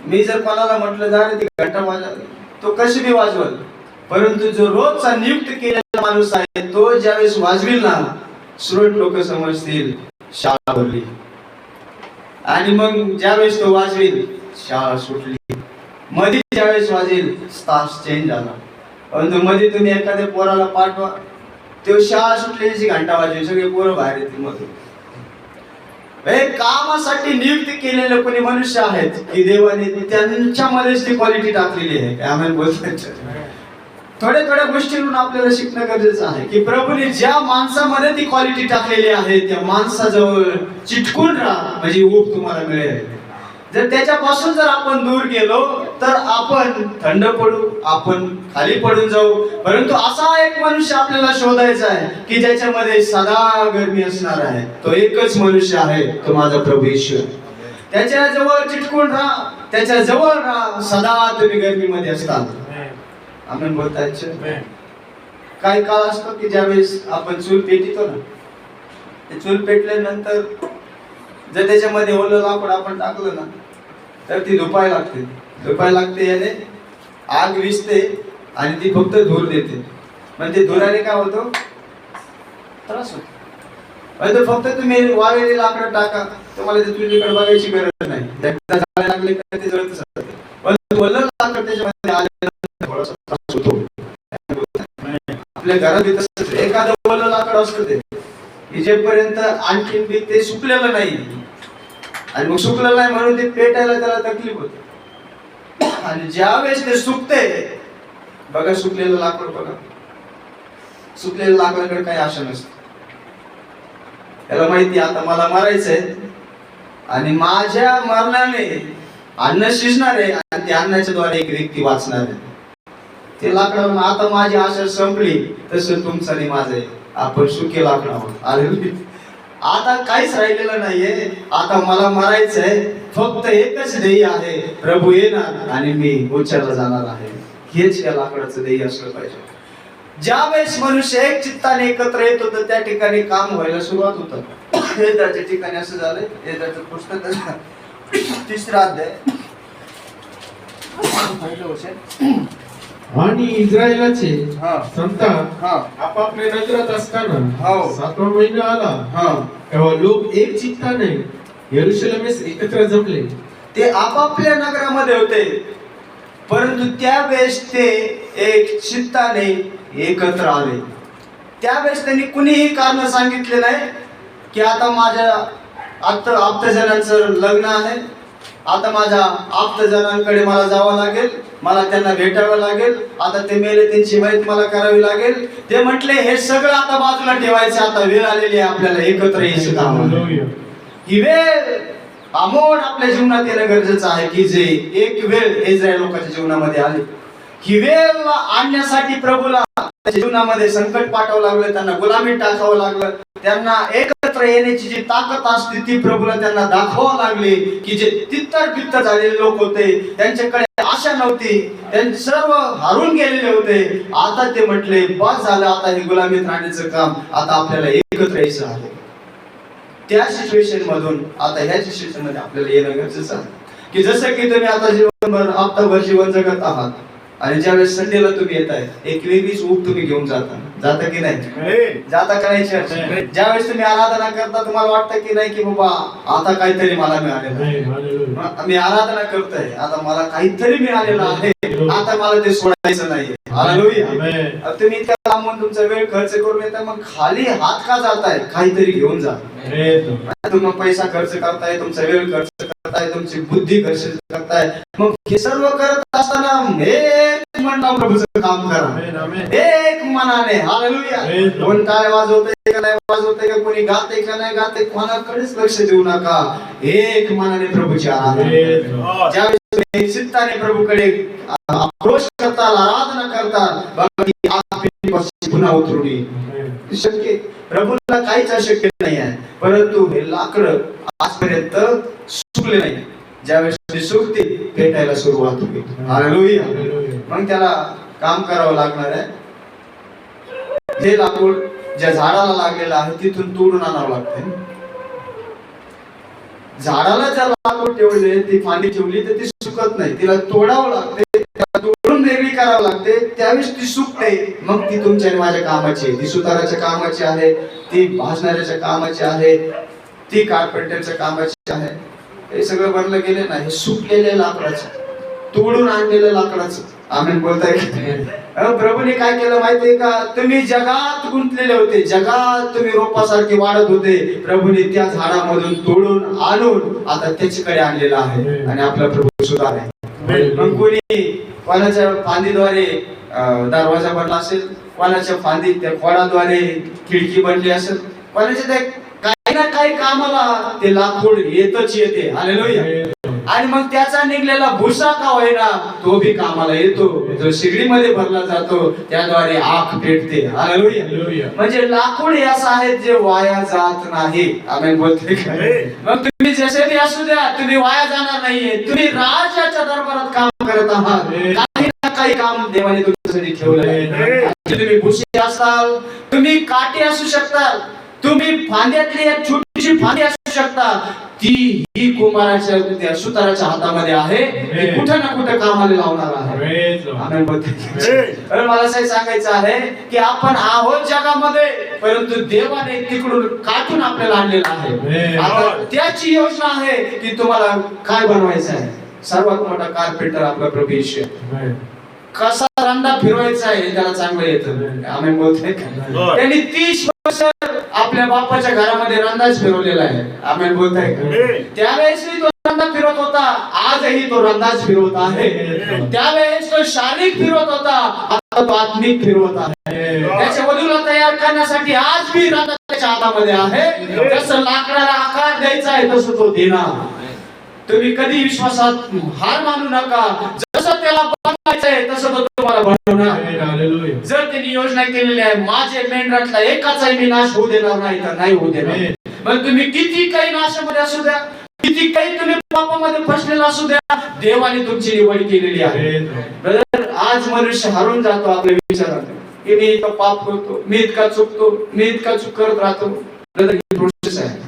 मी जर कोणाला म्हटलं जा रे ती घंटा वाजव, तो कशी बी वाजवल. परंतु जो रोजचा नियुक्त केलेला माणूस आहे, तो ज्यावेळेस वाजविल ना, श्रोत लोक समजतील शाळा भरली. आणि मग ज्यावेळेस तो वाजवेल शाळा सुटली. मध्ये ज्यावेळेस वाजेल स्टाफ चेंज झाला. परंतु मध्ये तुम्ही एखाद्या पोराला पाठवा, तो शाळा सुटलेली घंटा वाजवेल, सगळे पोरं बाहेर येतील. मधून कामासाठी नियुक्त केलेले कोणी मनुष्य आहेत की देवाने त्यांच्यामध्येच ती क्वालिटी टाकलेली आहे. आम्ही बोलतो थोड्या थोड्या गोष्टींवरून आपल्याला शिकणं गरजेचं आहे की प्रभूने ज्या माणसामध्ये ती क्वालिटी टाकलेली आहे त्या माणसाजवळ चिटकून राहा, म्हणजे ऊब तुम्हाला मिळेल. जर त्याच्यापासून जर आपण दूर गेलो तर आपण थंड पडू, आपण खाली पडून जाऊ. परंतु असा एक मनुष्य आपल्याला शोधायचा आहे की ज्याच्यामध्ये सदा गरमी असणार आहे. तो एकच मनुष्य आहे, तो माझा प्रभू ईश्वर. त्याच्या जवळ चिटकून राहा, त्याच्या जवळ राहा, सदा तुम्ही गरमीमध्ये असतात. आपण बोलताय काही काळ असतो की ज्यावेळेस आपण चूल पेटितो ना, ते चूल पेटल्यानंतर जर त्याच्यामध्ये ओलं लाकूड आपण टाकलं ना, तर ती धुपायला लागते. धुपायला लागते याने आग विझते आणि ती फक्त धूर देते. म्हणजे धुराने काय होतो, त्रास होतो. म्हणजे फक्त तुम्ही वाळलेली लाकडं टाका, तुम्हाला ते चुलीकडे बघायची गरज नाही. एकदा जाळायला लागले का ते जळतच असतं. पण ओलं लाकड त्याच्यामध्ये आल्यानंतर थोडासा त्रास होतो. आपल्या घरात एखादं ओलं लाकड असतं ते की जेपर्यंत आणखीन बी ते सुकलेलं नाही, आणि मग सुकलेलं नाही म्हणून ते पेटायला त्याला तकलीफ होते. आणि ज्या वेळेस ते सुकते बघा, सुकलेलं लाकूड बघा, सुकलेल्या लाकडाकडे काही आशा नसते. त्याला माहिती आता मला मरायचंय आणि माझ्या मरणाने अन्न शिजणार आहे आणि त्या अन्नाच्या द्वारे एक व्यक्ती वाचणार आहे. ते लाकडावर आता माझी आशा संपली. तसं तुमचं आणि माझं आहे, आपण सुके लाकड आहोत. अरे आता काहीच राहिलेलं नाहीये. आता मला मरायचंय, फक्त एकच ध्येय आहे, प्रभू येणार आणि मी उच्चारला जाणार आहे. हेच या लाकडाचं ध्येय असलं पाहिजे. ज्या वेळेस मनुष्य एक चित्ताने एकत्र येत होतं त्या ठिकाणी काम व्हायला सुरुवात होतं. एजाच्या ठिकाणी असं झालंय. एजाचं पुस्तक 3रा अध्याय आणि इस्रायलाचे संतान आपापल्या नगरात असताना 7वा महिना आला, तेव्हा लोक एक चित्ताने यरूशलेमेस एकत्र जमले ते आपापल्या नगरामध्ये होते, परंतु त्यावेळेस ते एक चित्ताने एकत्र आले. त्यावेळेस त्यांनी कुणीही कारण सांगितले नाही की आता माझ्या आप्तजनांचं लग्न आहे, आता माझ्या आप्तजनांकडे मला जावं लागेल, मला त्यांना भेटावं लागेल, आता ते मेले त्यांची माहिती मला करावी लागेल. ते म्हटले हे सगळं आता बाजूला ठेवायचं, आता वेळ आलेली आहे आपल्याला एकत्र यायचं काम आहे. ही वेळ अमोल आपल्या जीवनात येणं गरजेचं आहे की जे एक वेळ इस्रायल लोकांच्या जीवनामध्ये आली. ही वेळ आणण्यासाठी प्रभूला त्याच्या जीवनामध्ये संकट पाठवावं लागलं, त्यांना गुलामीत टाकावं लागलं, त्यांना एकत्र येण्याची जी ताकद असते ती प्रभूला त्यांना दाखवावं लागली. की जे तित्तर बित्तर झालेले लोक होते, त्यांच्याकडे आशा नव्हती, त्यांचे सर्व हारून गेलेले होते, आता ते म्हटले बस झालं, आता हे गुलामीत राहण्याचं काम आता आपल्याला एकत्र यायचं आहे. त्या सिच्युएशन मधून आता ह्या सिच्युएशन मध्ये आपल्याला येणं गरजेचं आहे. की जसं की तुम्ही आता जीवनभर हप्ताभर जीवन जगत आहात आणि ज्यावेळेस संडेला तुम्ही येताय एक वेगळीच ऊब तुम्ही घेऊन जाता की नाही? जाता का नाही चर्च? ज्यावेळेस तुम्ही आराधना करता तुम्हाला वाटतं की नाही की बाबा आता काहीतरी मला मिळालेलं, मी आराधना करतोय, आता मला काहीतरी मिळालेलं आहे, आता मला ते सोडायचं नाही. हालेलुया. तुम्ही त्या लांबून तुमचा वेळ खर्च करून येता, मग खाली हात का जाताय? काहीतरी घेऊन जा. तुम्ही पैसा खर्च करताय, तुमचा वेळ खर्च करताय, तुमची बुद्धी खर्च करताय, मग हे सर्व करत असताना एक मन प्रभूचं काम करा, एक मनाने. हालेलुया. कोण काय वाजवतंय का नाही वाजवतंय, का कोणी गाते का नाही गाते, कोणाकडेच लक्ष देऊ नका, एक मनाने प्रभूची आराधना. ज्यावेळेस तुम्ही चित्ताने प्रभूकडे अप्रोच करताल, आराधना करताल, पुन्हा उतरून शक्य प्रभूला काहीच अशक्य नाही आहे. परंतु हे लाकडं आजपर्यंत सुकले नाही, ज्यावेळेस ते सुकते पेटायला सुरुवात होईल. हालेलुया. मग त्याला काम करावं लागणार आहे. जे लाकूड ज्या झाडाला लागलेलं आहे तिथून तोडून आणावं लागतं. झाडाला जर लाकूड ठेवले, ती फांदी ठेवली तर ती सुकत नाही, तिला तोडावं लागते, तोडून वेगळी करावं लागते, त्यावेळेस ती सुकते. मग ती तुमच्या माझ्या कामाची आहे, ती सुताराच्या कामाची आहे, ती भाजणाऱ्याच्या कामाची आहे, ती कार्पेंटरच्या कामाची आहे. हे सगळं बनलं गेले ना, हे सुकलेले लाकडाचं, तोडून आणलेलं लाकडाचं. आम्ही बोलताय. प्रभूने काय केलं माहितीये का? तुम्ही जगात गुंतलेले होते, जगात तुम्ही रोपासारखे वाढत होते, प्रभूने त्या झाडामधून तोडून आणून आता त्याच्याकडे आणलेलं आहे आणि आपला प्रभू सुद्धा आहे. मग कोणी कोणाच्या फांदीद्वारे दरवाजा बनला असेल, कोणाच्या फांदी त्या खोडाद्वारे खिडकी बनली असेल, कोणाच्या त्या काही ना काही कामाला ते लाकूड येतच येते. हालेलुया. आणि मग त्याचा निघलेला भुसा का होईना तो भी कामाला येतो, जो शिगडीमध्ये भरला जातो, त्याद्वारे आग पेटते. हालेलुया. म्हणजे लाकूड हे असं आहे जे वाया जात नाही. आमेन बोलते. मग तुम्ही जसे बी असू द्या, तुम्ही वाया जाणार नाहीये. तुम्ही राजाच्या दरबारात काम करत आहात, काही ना काही काम देवाने तुमच्यासाठी ठेवलंय. तुम्ही भुसे असाल, तुम्ही काटे असू शकता, तुम्ही फांद्यातली एक छोटीशी फांदी असू शकता, ती ही कुंभाराच्या सुताराच्या हातामध्ये आहे, कुठं ना कुठं कामाला लावणार आहे. मला असं सांगायचं आहे की आपण आहोत जगामध्ये, परंतु देवाने तिकडून काढून आपल्याला आणलेलं आहे. आता त्याची योजना आहे की तुम्हाला काय बनवायचं आहे. सर्वात मोठा कार्पेंटर आपला प्रभू येशू. कसा रंदा फिरवायचा आहे त्याला चांगलं येतं. आम्ही बोलतोय. त्यांनी 30 वर्ष आपल्या बापाच्या घरामध्ये रंदाज फिरवलेला आहे. आम्ही बोलताय. त्यावेळेसही तो रंदा फिरवत होता, आजही तो रंदाज फिरवत आहे. त्यावेळेस तो शारीरिक फिरवत होता, आता तो आत्मिक फिरवत आहे. त्याच्या वधूला तयार करण्यासाठी आज भी रंदा त्याच्या हातामध्ये आहे. जसं लाकडाला आकार द्यायचा आहे तसं तो देणार. तुम्ही कधी विश्वासात हार मानू नका. जसं त्याला बनवायचंय तसं तो तुम्हाला बनवणार. जर त्यांनी योजना केलेली आहे माझे मेंढरातला एकाचाही मी नाश होऊ देणार नाही तर नाही होऊ देणार. मग तुम्ही किती काही नाशामध्ये असू द्या, किती काही तुम्ही पापामध्ये फसलेला असू द्या, देवाने तुमची निवड केलेली आहे. ब्रदर, आज मनुष्य हरून जातो आपल्या विचारात की मी इतकं पाप करतो, मी इतका चुकतो, मी इतका चूक करत राहतो. ब्रदर, ही प्रोसेस आहे.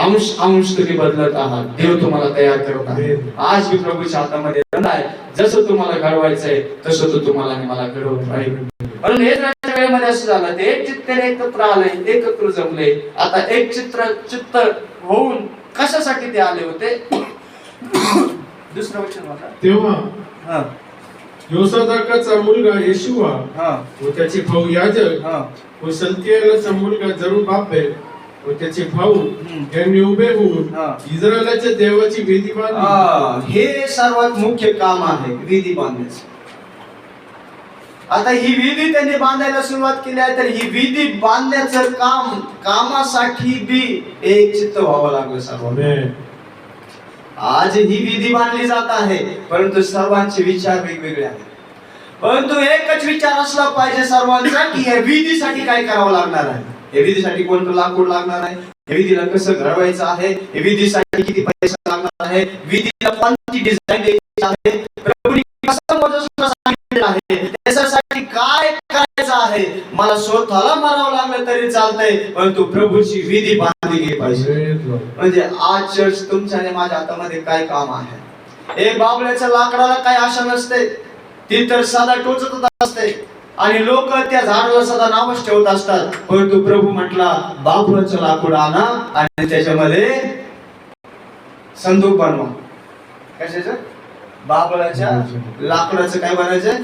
अंश अंश तुम्ही बदलत आहात, देव तुम्हाला तयार करत आहे. आज मी प्रभूच्या हातामध्ये रंदा आहे. जसं तुम्हाला घडवायचंय तसं तो तुम्हाला आणि मला घडवत राहील. म्हणून हे वेळेमध्ये असं झालं, ते एक चित्ताने एकत्र आले, एकत्र जमले. आता एक चित्त होऊन कशासाठी ते आले होते? दुसरं वचन वाचा. तेव्हा हा योसादाकाचा मुलगा येशुआ हा व त्याचे भाऊ याजक हा व सल्तियेलचा मुलगा जरुब्बाबेल व त्याचे भाऊ यांनी उभे होऊन हा. इस्रायलाच्या देवाची वेदी बांधली. हे सर्वात मुख्य काम आहे, विधी बांधण्याचं. आता ही विधी त्यांनी बांधायला सुरुवात केली आहे, तर ही विधी बांधण्याचं कामासाठी बी एक चित्त व्हावं लागलं सर्वांना. आमेन. आज ही विधी बांधली जात आहे, परंतु सर्वांचे विचार वेगवेगळे आहेत. परंतु एकच विचार असला पाहिजे सर्वांचा, की या विधीसाठी काय करावं लागणार आहे, या विधीसाठी कोणतं लाकूड लागणार आहे, या विधीला कसं घडवायचं आहे, या विधीसाठी किती पैसा लागणार आहे, विधीला कोणती डिझाईन द्यायची आहे, प्रभूने कसं मोजून सांगितलेलं आहे, त्याच्यासाठी काय करायचं आहे. मला स्वतःला मारावं लागलं तरी चालतंय, परंतु प्रभूची विधी बांधली गेली पाहिजे. म्हणजे आज चर्च तुमच्या आणि माझ्या हातामध्ये काय काम आहे. एक बाबल्याच्या लाकडाला काय आशा नसते, ती तर सदा टोचत असते आणि लोक त्या झाडाला सदा नावच ठेवत असतात. परंतु प्रभू म्हटला, बाबुळाचं लाकूड आणा आणि त्याच्यामध्ये संदूक बनवा. कशाचं? बाबुळाच्या लाकडाचं काय बनायचं?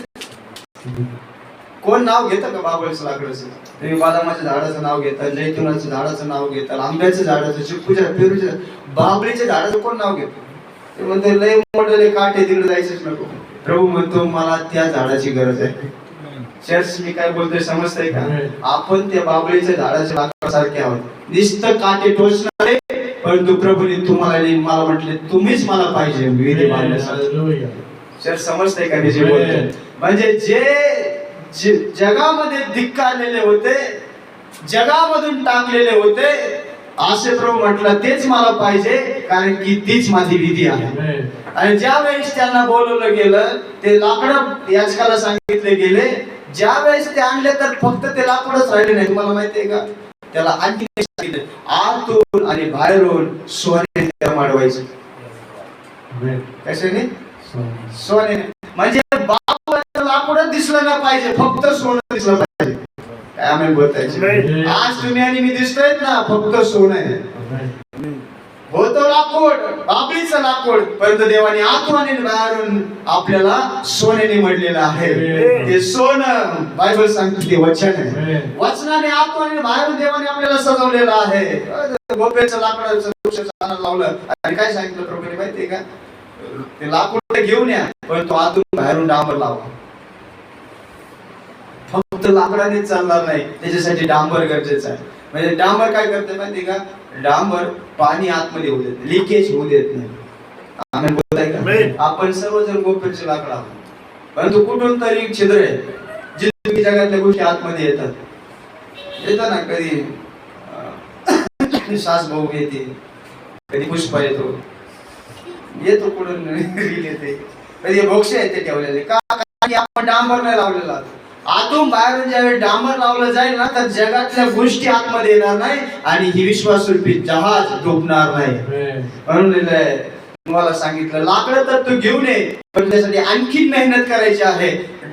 कोण नाव घेतं का बाबुळाचं लाकडाचं? तुम्ही बदामाच्या झाडाचं नाव घेता, जैतुनाच्या झाडाचं नाव घेता, आंब्याच्या झाडाचं, चिकूच्या, पेरूच्या, बाबळीच्या झाडाचं कोण नाव घेतो? ते म्हणते लय मोठे काटे, तिकडे जायचंच नको. प्रभू म्हणतो, मला त्या झाडाची गरज आहे. चर्च मी काय बोलतोय समजतंय का? आपण त्या बाबळीच्या झाडाच्या लाकडासारखे आहोत, नुसतं काटे टोचणारे. परंतु प्रभूने तुम्हाला मला म्हटले, तुम्हीच मला पाहिजे विधी बांधण्यासाठी. चर्च समजतंय का मी जे बोलतोय? म्हणजे जे जगामध्ये धिक्कारलेले होते, जगामधून टाकलेले होते, असे प्रभू म्हटलं तेच मला पाहिजे, कारण की तीच माझी विधी आहे. आणि ज्या वेळेस त्यांना बोलवलं गेलं, ते लाकड याचकाला सांगितले गेले. ज्या वेळेस ते आणले तर फक्त ते लाकडच राहिले नाही. तुम्हाला माहितीये का? त्याला आणखी सांगितलं, आतून आणि बाहेरून सोन्याने माडवायचं. कशाने? सोन्याने. म्हणजे बाबूला लाकडच दिसलं ना पाहिजे, फक्त सोनं दिसलं पाहिजे. काय आम्ही बोलताय? आज तुम्ही आणि मी दिसतोय ना, फक्त सोनं आहे. होतं लाकूड, बाबळीचं लाकूड, परंतु देवाने आतून आणि बाहेरून आपल्याला सोन्याने मढलेलं आहे. ते सोनं बायबल सांगते, ते वचन आहे. वचनाने आतून आणि बाहेरून देवाने आपल्याला सजवलेलं आहे. गोप्याचं लाकडाचं वृक्ष लावलं आणि काय सांगितलं प्रभूने माहितीये का? ते लाकूड घेऊन या, परंतु आतून बाहेरून डांबर लावा. फक्त लाकडाने चालणार नाही, त्याच्यासाठी डांबर गरजेचं आहे. म्हणजे डांबर काय करते माहिती का? डांबर पाणी आतमध्ये होऊ देत, लिकेज होऊ देत नाही. आम्ही बोलताय का? आपण सर्वजण गोप्याचे लाकड आहोत, परंतु कुठून तरी छिद्र आहे, जिथे जगातल्या गोष्टी आतमध्ये येतात ना. कधी सास भाऊ येते, कधी पुष्पा येतो कुठून रील येते, कधी बोक्ष येते ठेवलेले. का? आपण डांबर नाही लावलेला. आतून बाहेरून ज्यावेळी डांबर लावलं जाईल ना, तर जगातल्या गोष्टी आतमध्ये येणार नाही आणि ही विश्वासरूपी जहाज डुबणार नाही. म्हणून तुम्हाला सांगितलं, लाकडं तर तू घेऊन ये, पण त्यासाठी आणखी मेहनत करायची आहे.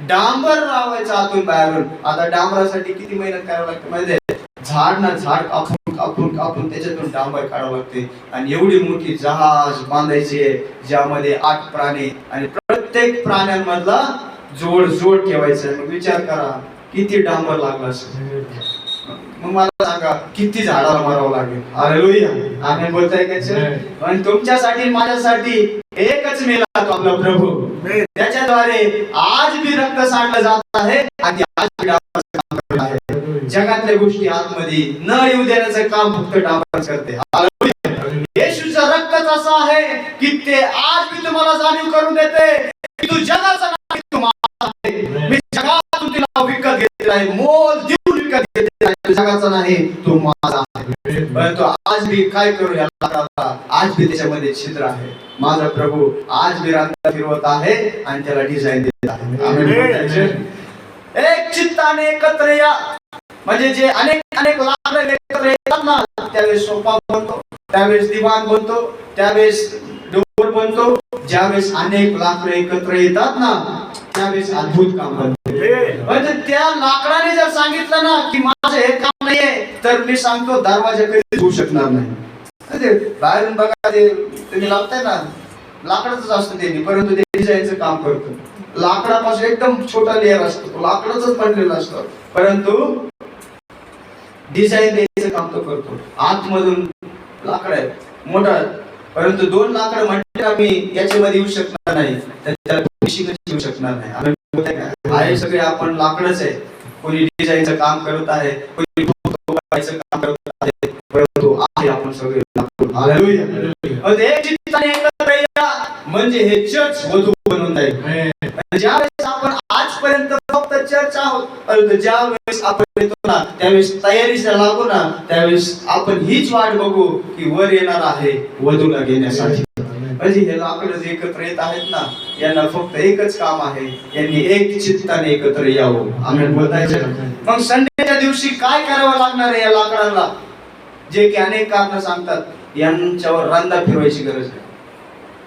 डांबर लावायचं आतून बाहेरून. आता डांबरासाठी किती मेहनत करावं लागते माहिती? झाड ना झाड कापून कापून कापून त्याच्यातून डांबर काढावं लागते. आणि एवढी मोठी जहाज बांधायची आहे, ज्यामध्ये 8 प्राणी आणि प्रत्येक प्राण्यांमधला जोड ठेवायचं. मग विचार करा किती डांबर लागला असेल. मग मला सांगा किती झाडाला मारावं लागेल. हालेलुया. आम्ही बोलताय का? आणि तुमच्यासाठी माझ्यासाठी एकच मेला तो आपला प्रभू. त्याच्याद्वारे आज भी रक्त सांडलं जात आहे आणि आज भी डांबराचं काम करत आहे. जगातल्या गोष्टी आतमध्ये न येऊ देण्याचं काम फक्त डांबर करते. हालेलुया. येशूचं रक्तच असं आहे की ते आज मी तुम्हाला जाणीव करून देते की तू जगाचा नाही, तू माझा आहे. मी जगातून तुला विकत घेतलेला आहे, मोल देऊन विकत घेतलेला आहे. जगाचा नाही, तू माझा आहे. परंतु आज मी काय करू या लाकडाला? आज मी त्याच्यामध्ये छिद्र आहे. माझा प्रभू आज मी रांगा फिरवत आहे आणि त्याला डिझाईन देत आहे. आमेन. एक चित्ताने एकत्र या. म्हणजे जे अनेक लाकडं एकत्र येतात ना, त्यावेळेस सोफा बनतो, त्यावेळेस दिवाण बनतो, त्यावेळेस डोर बनतो. ज्यावेळेस अनेक लाकडं एकत्र येतात ना, त्यावेळेस अद्भुत काम बनते. म्हणजे त्या लाकडाने जर सांगितलं ना की माझं हे काम नाहीये, तर मी सांगतो दरवाजा कधीच होऊ शकणार नाही. बाहेरून बघा, ते तुम्ही लावताय ना लाकडाच असतं त्यांनी, परंतु ते डिझाईनचं काम करतो. लाकडापासून एकदम छोटा लेअर असतो, तो लाकडाचाच बनलेला असतो, परंतु डिझाईन द्यायचं काम तो करतो. आतमधून लाकड आहे मोठा, परंतु 2 लाकडं म्हटलं आम्ही याच्यामध्ये येऊ शकणार नाही, तर त्याला येऊ शकणार नाही. आहे सगळे आपण लाकडच आहे. कोणी डिझाईनचं काम करत आहे, कोणी काम करत आहे, परंतु आहे आपण सगळे लाकूड. हालेलुया. एक चित्ताने एकत्र या, म्हणजे हे चर्च वधू बनवून जाईल. ज्यावेळेस आपण आजपर्यंत फक्त चर्च आहोत, परंतु ज्यावेळेस आपण येतो ना, त्यावेळेस तयारीला लागू ना, त्यावेळेस आपण हीच वाट बघू की वर येणार आहे वधूला घेण्यासाठी. म्हणजे हे लाकडं जे एकत्र येत आहेत ना, यांना फक्त एकच काम आहे, यांनी एक चित्ताने एकत्र यावं. आमेन बोलायचं. मग संडेच्या दिवशी काय करावं लागणार आहे या लाकडांना, जे की अनेक कारण सांगतात, यांच्यावर रांदा फिरवायची गरज आहे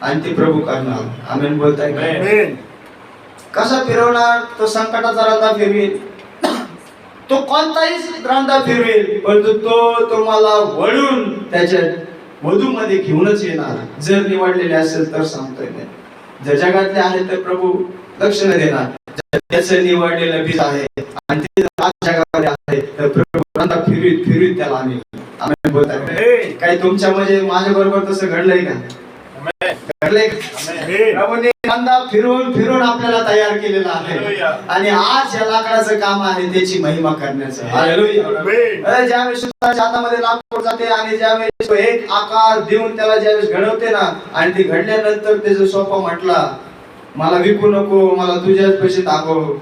आणि ते प्रभू करणार. आमेन बोलताय. कसा फिरवणार? तो संकटाचा रांदा फिरवेल, तो कोणताही रांदा फिरवेल, परंतु तो तुम्हाला वळून त्याच्या वधू मध्ये घेऊनच येणार, जर निवडलेले असेल तर. सांगतोय नाही, जर जगातले आहेत तर प्रभू लक्ष न देणार. त्याचं निवडलेलं बीज आहे आणि ते जगामध्ये आहे तर प्रभू रांदा फिरवीत फिरवीत त्याला आणेल. आम्ही बोलताय काही तुमच्या म्हणजे माझ्या बरोबर तसं घडलंय का? घडलंय. प्रभूने रांदा फिरवून फिरवून आपल्याला तयार केलेला आहे आणि आज या लाकडाचं काम आहे त्याची महिमा करण्याचं. हालेलुया. ज्यावेळेस हातामध्ये लाकूड जाते आणि ज्यावेळेस एक आकार देऊन त्याला ज्यावेळेस घडवते ना, आणि ते घडल्यानंतर त्याचा सोपा म्हटला, मला विकू नको, मला तुझ्याच पैसे थांबव,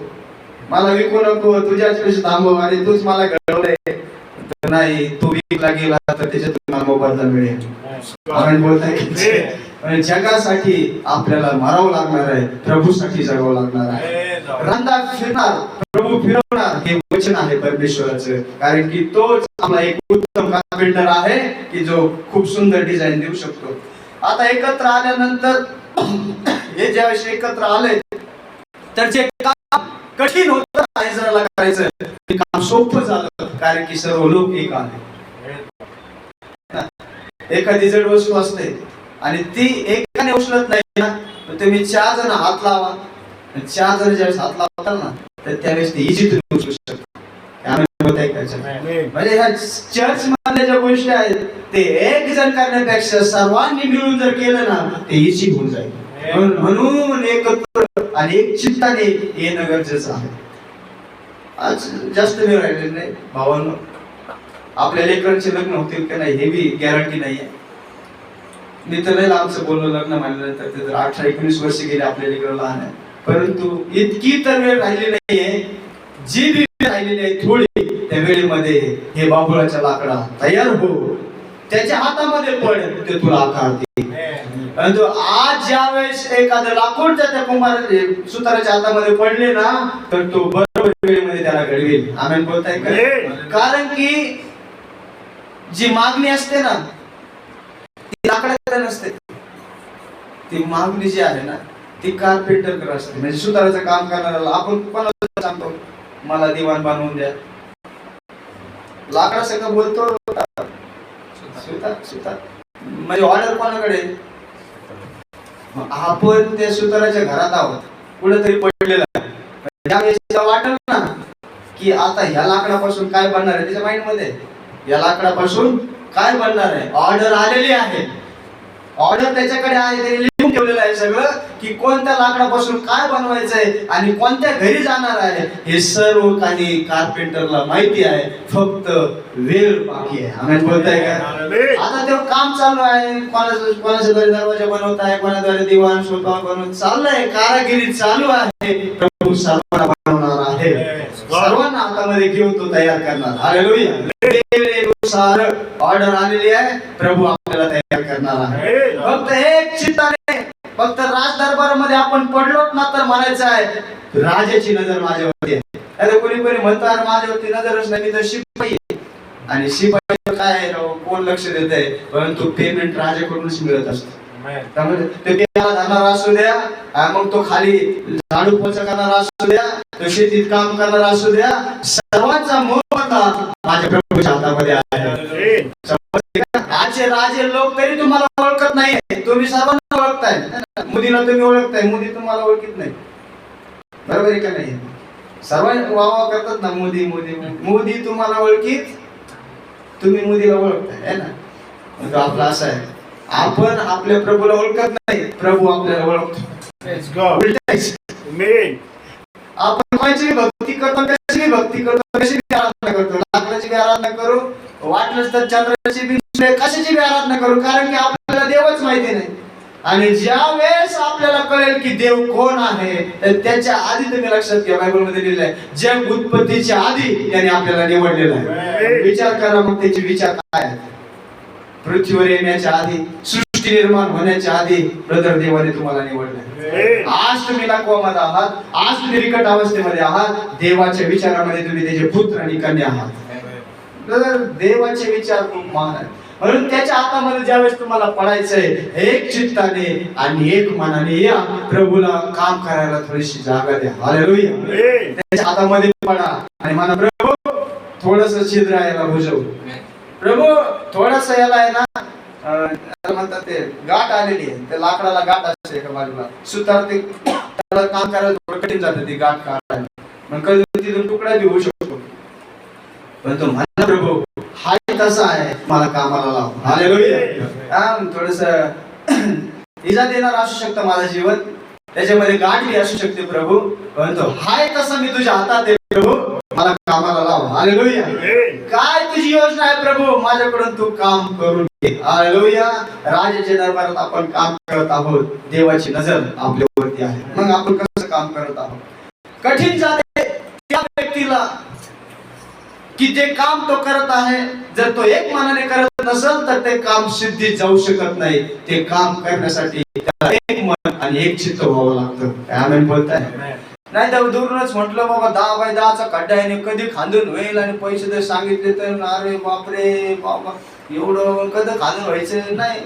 मला विकू नको, तुझ्याच पैसे थांबव, आणि तूच मला घडवलंय. नाही, तू विकला गेला तर त्याच्यातून मला मोबदला मिळेल. आपण बोलताय जगासाठी आपल्याला मरावं लागणार आहे, प्रभूसाठी जगावं लागणार आहे. रांदा फिरणार, प्रभू फिरवणार, हे वचन आहे परमेश्वराचं. कारण की तोच आपला एक उत्तम कारपेंटर आहे की जो खूप सुंदर डिझाईन देऊ शकतो. आता एकत्र आल्यानंतर हे ज्यावेळेस एकत्र आले तर जे काम कठीण होतं इस्रायला करायचं, ते काम सोपं झालं, कारण की सर्व लोक एक आहे. एखादी जड वस्तू असते आणि ती एकाने उचलत नाही ना, तर तुम्ही 4 जण हात लावा, 4 जण ज्यावेळेस हात लावतात ना, तर त्यावेळेस ते इझी तुम्ही उचलू शकता. म्हणजे ह्या चर्च मधल्या ज्या गोष्टी आहेत ते एक जण करण्यापेक्षा सर्वांनी मिळून जर केलं ना, ते इझी होऊन जाईल. म्हणून एकत्र आणि एक चित्ताने येणं गरजेचं आहे. आज जास्त वेळ राहिलेला नाही भावांनो. आपल्या लेकरांचे लग्न होतील का नाही हे बी गॅरंटी नाहीये. मी तर नाही आमचं बोललो लग्न म्हणल्यानंतर ते जर 18-19 वर्ष गेले आपल्या लेकरं लहान आहे, परंतु इतकी तर वेळ राहिली नाहीये. जी बी राहिलेली आहे थोडी, त्या वेळेमध्ये हे बाबुळाच्या लाकडा तयार हो, त्याच्या हातामध्ये पड, ते तुला आकार दे. परंतु आज ज्या वेळेस एखादं लाकूड त्या कुंभार सुताराच्या हातामध्ये पडले ना, तर तो बरोबर वेळेमध्ये त्याला घडवेल. आमेन बोलताय का? कारण की जी मागणी असते ना, ती लाकडाकडे नसते. ती मागणी जी आहे ना, ती कारपेंटरकडे असते. म्हणजे सुताराचं काम करणाऱ्याला आपण कोणाला सांगतो, मला दिवाण बनवून द्या, लाकडा सगळं बोलतो सुतार. म्हणजे ऑर्डर कोणाकडे? आपण त्या सुताराच्या घरात आहोत, कुठेतरी पडलेला. ज्यावेळेस वाटलं ना की आता ह्या लाकडापासून काय बनणार आहे, त्याच्या माइंड मध्ये या लाकडापासून काय बनणार आहे, ऑर्डर आलेली आहे. ऑर्डर त्याच्याकडे आहे, त्याने लिहून ठेवलेलं आहे सगळं की कोणत्या लाकडापासून काय बनवायचंय आणि कोणत्या घरी जाणार आहे. हे सर्व काही कारपेंटरला माहिती आहे, फक्त वेळ बाकी आहे. आम्ही बोलताय का? आता ते काम चालू आहे, कोणाच्या द्वारे दरवाजा बनवत आहे, कोणाद्वारे दिवाण सोफा बनवत चाललंय, कारागिरी चालू आहे. प्रभू सर्वांना बनवणार आहे, सर्वांना हातामध्ये घेऊन तो तयार करणार. हालेलुया. वेळेनुसार ऑर्डर आलेली आहे, प्रभू आपल्याला तयार करणार आहे. फक्त एक चित्ताने, फक्त राज दरबारामध्ये आपण पडलोत ना तर म्हणायचं आहे राजाची नजर माझ्यावरती आहे. अरे कोणी म्हणतात माझ्यावरती नजरच नाही, मी तर शिपाई आहे. आणि शिपाई काय आहे, कोण लक्ष देत आहे, परंतु पेमेंट राजाकडूनच मिळत असतं. त्यामुळे ते पेयाला जाणारा असू द्या, मग तो खाली झाडू पोछा करणारा असू द्या, तो शेतीत काम करणारा असू द्या, सर्वांचा मोबदला माझ्या प्रभूच्या हातामध्ये आहे. आजचे राजे लोक तरी तुम्हाला ओळखत नाही, तुम्ही सर्वांना ओळखताय. मोदीला तुम्ही ओळखताय, मोदी तुम्हाला ओळखत नाही. बरोबर आहे का नाही? सर्वांनी वावा करतात ना, मोदी मोदी मोदी तुम्हाला ओळखीत, तुम्ही मोदीला ओळखताय है ना. तो आपला असं आहे, आपण आपल्या प्रभूला ओळखत नाही, प्रभू आपल्याला ओळखतो. आपण कोणाची भक्ती करतो, कशी भक्ती करतो, कशी आराधना करतो. लाकडाची बी आराधना करू, वाटलंच तर चंद्राची बी, कशाची बी आराधना करू, कारण की आपल्याला देवच माहिती नाही. आणि ज्या वेळेस आपल्याला कळेल की देव कोण आहे, तर त्याच्या आधी तुम्ही लक्षात घ्या, बायबल मध्ये लिहिलं आहे, जग उत्पत्तीच्या आधी त्याने आपल्याला निवडलेलं आहे. विचार करा मग त्याचे विचार काय आहेत. पृथ्वीवर येण्याच्या आधी, सृष्टी निर्माण होण्याच्या आधी ब्रदर देवाने तुम्हाला निवडलंय. आज तुम्ही लकवामध्ये आहात, आज तुम्ही बिकट अवस्थेमध्ये आहात, देवाच्या विचारामध्ये तुम्ही त्याचे पुत्र आणि कन्या आहात. ब्रदर देवाचे विचार खूप महान आहेत. म्हणून त्याच्या हातामध्ये ज्यावेळेस तुम्हाला पडायचंय, एक चित्ताने आणि एक मनाने या, प्रभूला काम करायला थोडीशी जागा द्या. हालेलुया. त्याच्या हातामध्ये पडा आणि म्हणा, प्रभू थोडस छिद्र याला बुजव, प्रभू थोडस याला आहे ना, म्हणतात ते गाठ आलेली आहे, त्या लाकडाला गाठ असते एका बाजूला, सुतार ते त्याला काम करायला थोडं कठीण जातं ती गाठ काढायला, मग कधी तिथून तुकडा बी होऊ शकतो. पण तो म्हणा, प्रभू हा तसा आहे, मला कामाला लाव. हालेलुया. थोडस इजा देणार असू शकतं माझं जीवन, त्याच्यामध्ये गाठ बी असू शकते प्रभू, पण तो हाय तसा मी तुझ्या हातात आहे प्रभू, मला कामाला लाव. हालेलुया. काय तुझी योजना आहे प्रभू, माझ्याकडून तू काम करून घे. हालेलुया. राजाच्या दरबारात आपण काम करत आहोत, देवाची नजर आपल्यावरती आहे. मग आपण कसं काम करत आहोत. कठीण जाते त्या व्यक्तीला की जे काम तो करत आहे, जर तो एक मनाने करत नसेल तर ते काम सिद्धीत जाऊ शकत नाही. ते काम करण्यासाठी त्याला एक मन आणि एक चित्त व्हावं लागतं. काय आमेन बोलताय? नाही तर दूरूनच म्हटलं बाबा 10x10चा खड्डा आहे, कधी खांदून होईल, आणि पैसे जर सांगितले तर अरे बापरे बाबा एवढं कधी खांदून व्हायचं नाही.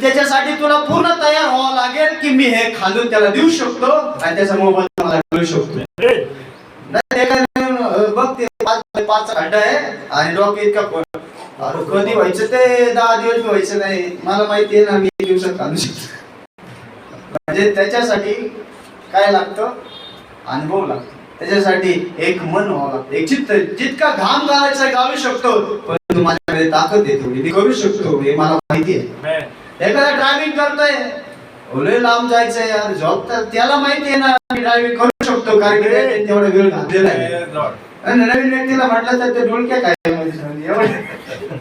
त्याच्यासाठी तुला पूर्ण तयार व्हावं लागेल की मी हे खांदून त्याला देऊ शकतो आणि त्याचा मोबाईल मला मिळू शकतो. बघ ते 5x5चा खड्डा आहे आणि डोके इतका अरे कधी व्हायचं ते 10 दिवस व्हायचं नाही, मला माहिती आहे ना, मी 1 दिवसात खांदू शकतो. म्हणजे त्याच्यासाठी काय लागतं, अनुभव लागतो. त्याच्यासाठी एक मन व्हावं लागतं, एक चित्त. जितका घाम घालायचा घालू शकतो, पण माझ्याकडे ताकद आहे तेवढी, मी करू शकतो, हे मला माहिती आहे. एखादा ड्रायव्हिंग करतोय, ओले लांब जायचंय यार जॉब, तर त्याला माहिती आहे ना मी ड्रायव्हिंग करू शकतो, कारण की त्याने तेवढा वेळ घातलेला आहे. आणि नवीन व्यक्तीला म्हटलं तर ते डोलक्या काय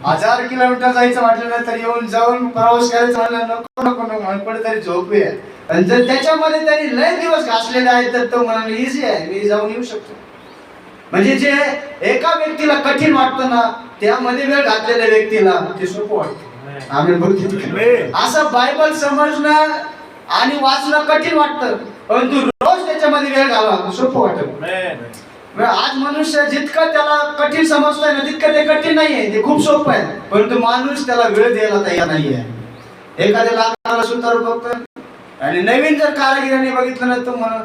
1000 किलोमीटर जायचं म्हटलं तर येऊन जाऊन प्रवास करायचं म्हटलं नको नको नको, कुठेतरी झोप आहे. आणि जर त्याच्यामध्ये त्यांनी लय दिवस घासलेले आहेत तर तो म्हणाले इझी आहे, मी जाऊन येऊ शकतो. म्हणजे जे एका व्यक्तीला कठीण वाटतं ना, त्यामध्ये वेळ घातलेल्या व्यक्तीला ते सोपं वाटतं. आम्ही बोलतो असं बायबल समजणं आणि वाचणं कठीण वाटतं, परंतु रोज त्याच्यामध्ये वेळ घालवा सोपं वाटतं. आज मनुष्य जितकं त्याला कठीण समजतोय ना, तितकं ते कठीण नाहीये, ते खूप सोपं आहे, परंतु माणूस त्याला वेळ द्यायला तयार नाहीये. एखाद्या लाकडाला सुतार बघतोय आणि नवीन जर कारागिराने बघितलं ना, तर म्हणा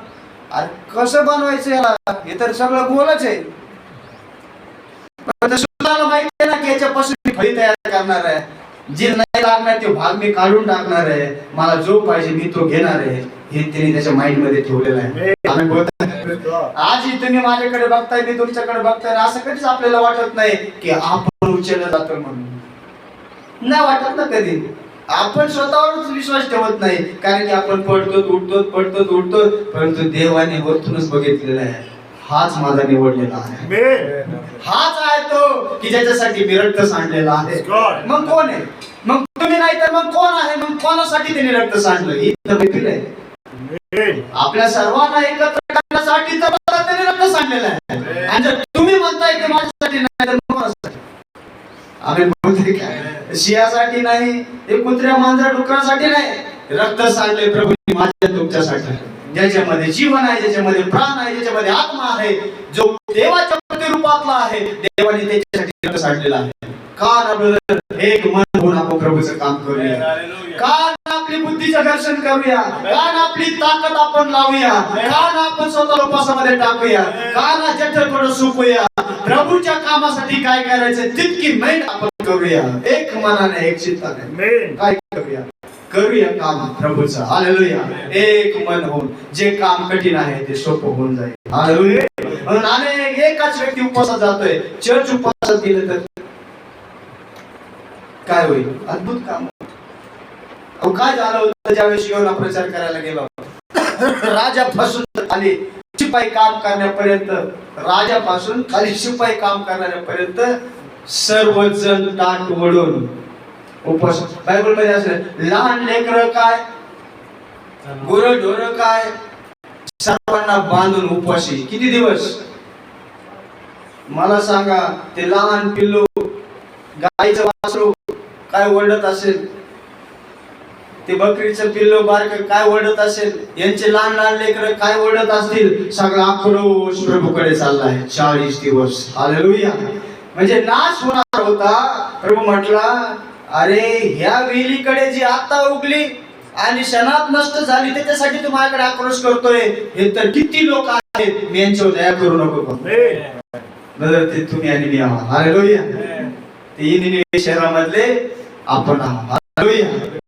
अरे कसं बनवायचं याला, हे तर सगळं गोलच आहे. सुताराला माहिती आहे ना की याच्यापासून फळी तयार करणार आहे, जे नाही लागणार ते भाग मी काढून टाकणार आहे, मला जो पाहिजे मी तो घेणार आहे, हे त्यांनी त्याच्या माइंड मध्ये ठेवलेलं आहे. आम्ही आजही तुम्ही माझ्याकडे बघताय, मी तुमच्याकडे बघताय, असं कधीच आपल्याला वाटत नाही की आपण उचललं जातो म्हणून, नाही वाटत ना कधी. आपण स्वतःवरच विश्वास ठेवत नाही, कारण की आपण पडतो उठतो, परंतु देवाने वरतूनच बघितलेलं आहे, हाच माझा निवडलेला आहे, हाच आहे तो की ज्याच्यासाठी मी रक्त सांडलेला आहे. मग कोण आहे? मग तुम्ही नाही तर मग कोण आहे? मग कोणासाठी त्यांनी रक्त सांडलं? ही तर भेटलं आहे आपल्या सर्वांना एकत्र करण्यासाठी तर त्यांनी रक्त सांडलेलं आहे. आणि जर तुम्ही म्हणताय की माझ्यासाठी नाही तर कोणासाठी? आम्ही बोलतोय काय, शियासाठी नाही, हे कुत्र्या मांजरा डुकरासाठी नाही, रक्त सांडले प्रभूंनी माझ्या तुमच्यासाठी, ज्याच्यामध्ये जीवन आहे, ज्याच्यामध्ये प्राण आहे, ज्याच्यामध्ये आत्मा आहे, जो देवाच्या प्रतिरूपातला आहे, देवाने त्याच्यासाठी रक्त सांडलेला आहे. का ना ब्रदर एक मन होऊन आपण प्रभूचं काम करूया, का ना आपली बुद्धीचं दर्शन करूया, का ना आपली ताकद आपण लावूया, का ना आपण स्वतःला उपासामध्ये टाकूया, का ना जठरपणा सुकूया, प्रभूच्या कामासाठी काय करायचं तितकी मेहनत आपण करूया, एक मनाने एक चित्ताने काय करूया काम प्रभूचं. हालेलुया. एक मन होऊन जे काम कठीण आहे ते सोपं होऊन जाईल. हालेलुया. म्हणून अनेक एकाच व्यक्ती उपवासात जातोय, चर्च उपवासात गेलं तर काय होईल? अद्भुत काम. काय झालं होतं ज्यावेळेस योना प्रचार करायला गेला, राजापासून खाली शिपाई काम करण्यापर्यंत, राजापासून खाली शिपाई काम करण्यापर्यंत सर्वजण ताट वळून उपवास. बायबल मध्ये असं लहान लेकरं काय, गुरं ढोरं काय, सर्वांना बांधून उपवासी. किती दिवस? मला सांगा, ते लहान पिल्लू गाईचं वासरू काय ओरडत असेल, ते बकरीचं पिल्लू बारक काय ओरडत असेल, यांचे लहान लहान लेकर काय ओरडत असतील. सगळा आक्रोश प्रभूकडे चाललाय 40 दिवस. हालेलुया. म्हणजे नाश होणार होता. प्रभू म्हटला, अरे ह्या वेलीकडे जी आता उगली आणि क्षणात नष्ट झाली, त्याच्यासाठी तू माझ्याकडे आक्रोश करतोय. हे तर किती लोक आहेत, मी यांच्यावर दया करू नको. ते तुम्ही आणि मी आहात. हालेलुया. ते निनिवे शहरामधले आपण आहात. हालेलुया.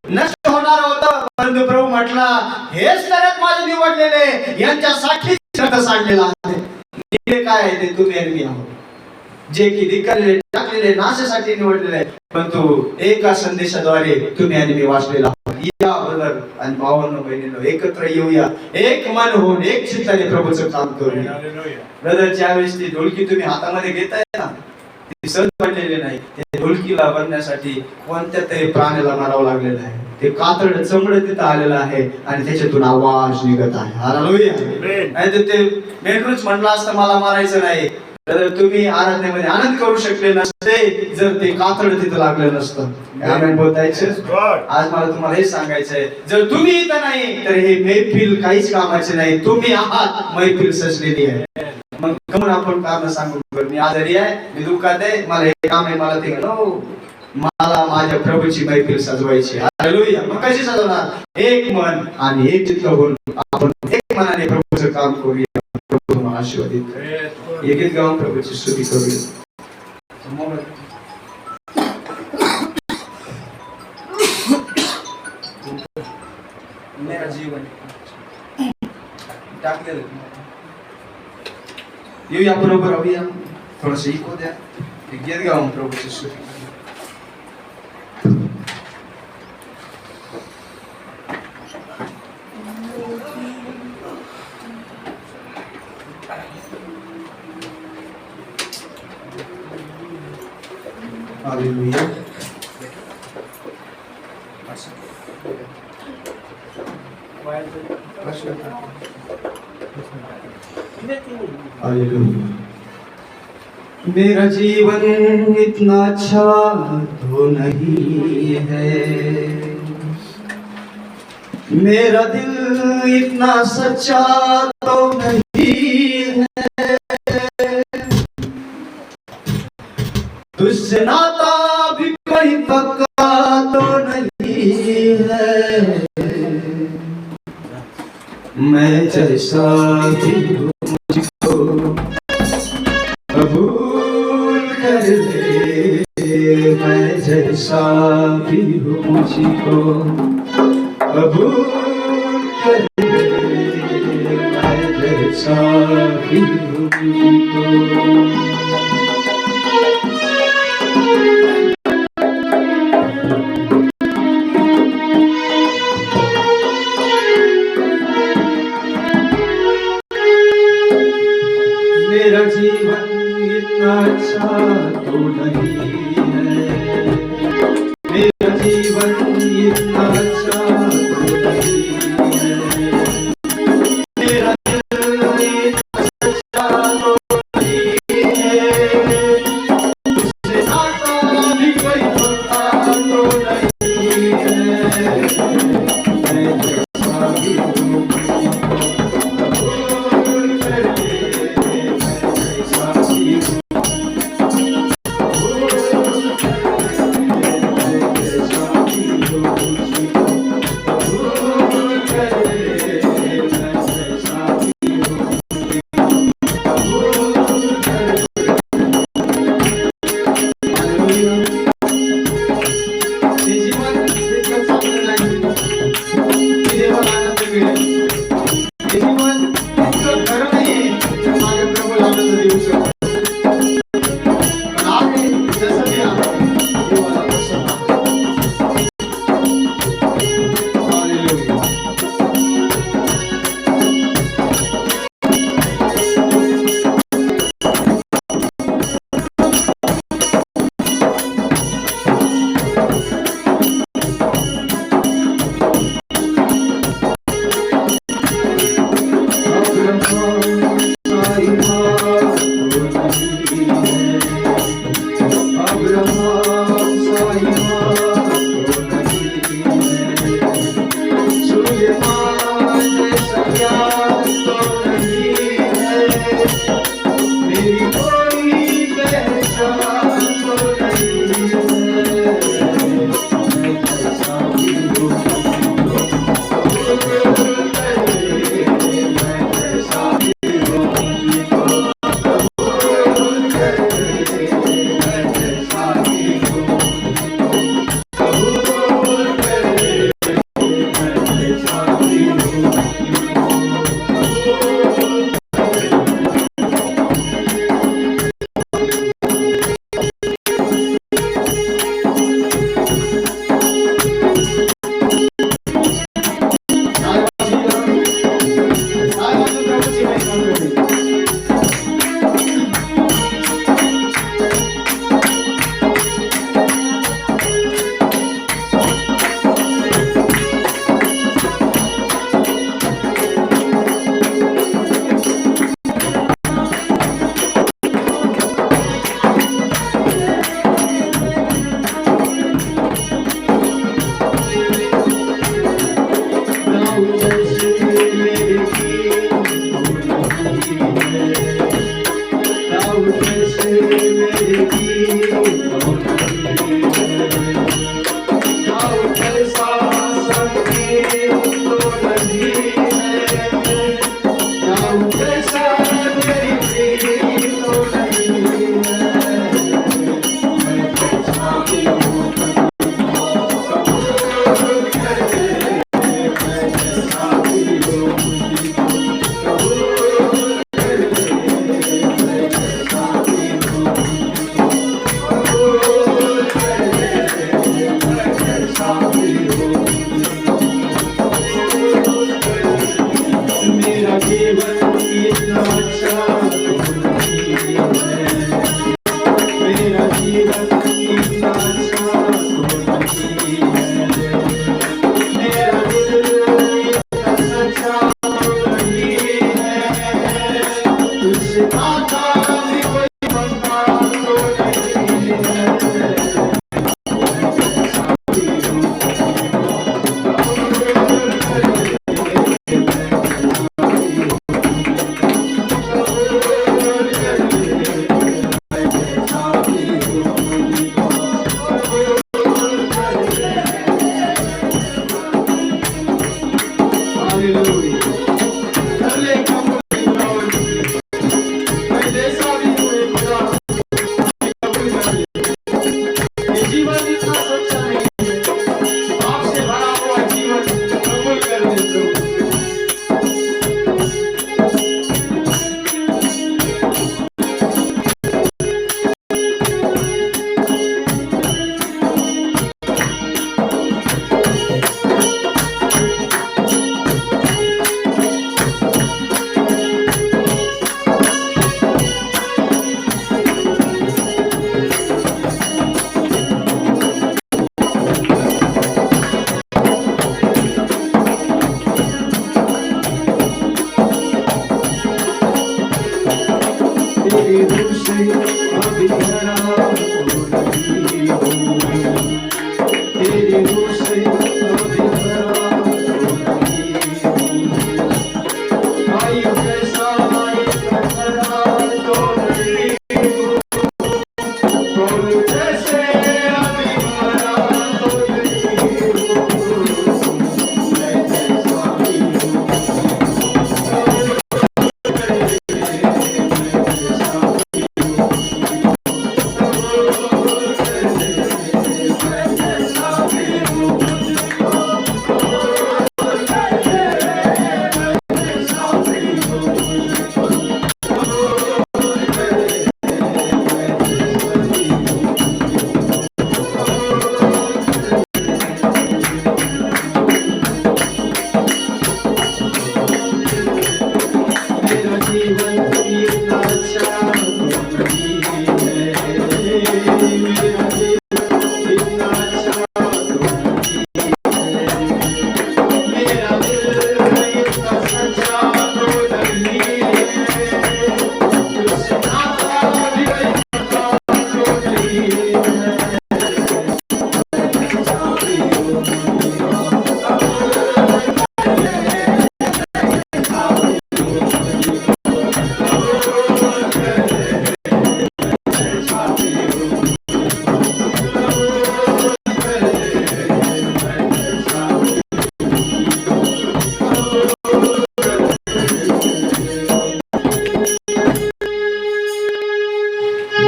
नष्ट होणार होतं, परंतु प्रभू म्हटला, हेच तर माझे निवडलेले, यांच्यासाठी रक्त सांडलेला आहे. काय आहे ते तुम्ही आणि मी आहोत, जे की धिक्कारलेले, टाकलेले, नाशासाठी निवडलेले आहे. परंतु एका संदेशाद्वारे तुम्ही आणि मी वाचलेला आहोत. या ब्रदर आणि भावांनो बहिणींनो, एकत्र येऊया, एक मन होऊन एक चित्ताने प्रभूचं काम करूया. ब्रदर, ज्यावेळेस ती ढोलकी तुम्ही हातामध्ये घेताय ना, ती सहज बनलेली नाही. त्या ढोलकीला बनण्यासाठी कोणत्या तरी प्राण्याला मारावं लागलेलं आहे. ते कातड चमड तिथं आलेलं आहे आणि त्याच्यातून आवाज निघत आहे. हालेलुया. नाहीतर ते मेंढरूच म्हणलं असतं मला मारायचं नाही, तर तुम्ही आराधनेमध्ये आनंद करू शकले नसते, जर ते कातड तिथं लागलं नसतं. आमेन बोलायचं. आज मला तुम्हाला हे सांगायचंय, जर तुम्ही इथं नाही तर हे मैफिल काहीच कामाचे नाही. तुम्ही आहात, मैफिल सजलेली आहे. मग कमून आपण कारण सांगू, मी आजारी आहे, मी दुःखात आहे, मला हे काम आहे, मला ते मला माझ्या प्रभूची मैफिल सजवायची. हालेलुया. मग कशी सजवणार? एक मन आणि एक चित्त होऊन आपण एक मनाने प्रभूचं काम करूया. प्रभू तुम्हाला आशीर्वादित करेल. एक एक गाऊन प्रभूची स्तुती करूया. मेरा जीवन टाकलेलं येऊया बरोबर. राहूया, थोडंसं इको द्या, गीत गाऊन प्रभूची स्तुती. हालेलुया. हालेलुया. मेरा जीवन इतना अच्छा तो नहीं है, मेरा दिल इतना सच्चा तो नहीं है, तुझसे नाता भी कोई पक्का तो नहीं है, मैं जैसा भी हूँ मुझको कबूल कर ले, मैं जैसा भी हूँ मुझको कबूल कर ले, मैं जैसा भी हूँ मुझको. मेरा जीवन इतना अच्छा तो नहीं है, मेरा जीवन इतना अच्छा तो नहीं है, मेरा दिल इतना सच्चा तो नहीं है, तुझसे नाता भी कोई पक्का तो नहीं है, मैं जैसा भी हूँ कबूल कर ले, मैं जैसा भी हूँ. तेरे रूप से अभी भरा तो नहीं हूँ, तेरे रूप से अभी भरा तो नहीं हूँ। आयु कैसा भरा तो नहीं हूँ, फूल जैसे अभी भरा तो नहीं हूँ। मैं जैसा ही हूँ, मेरा जीवन इतना अच्छा नहीं है,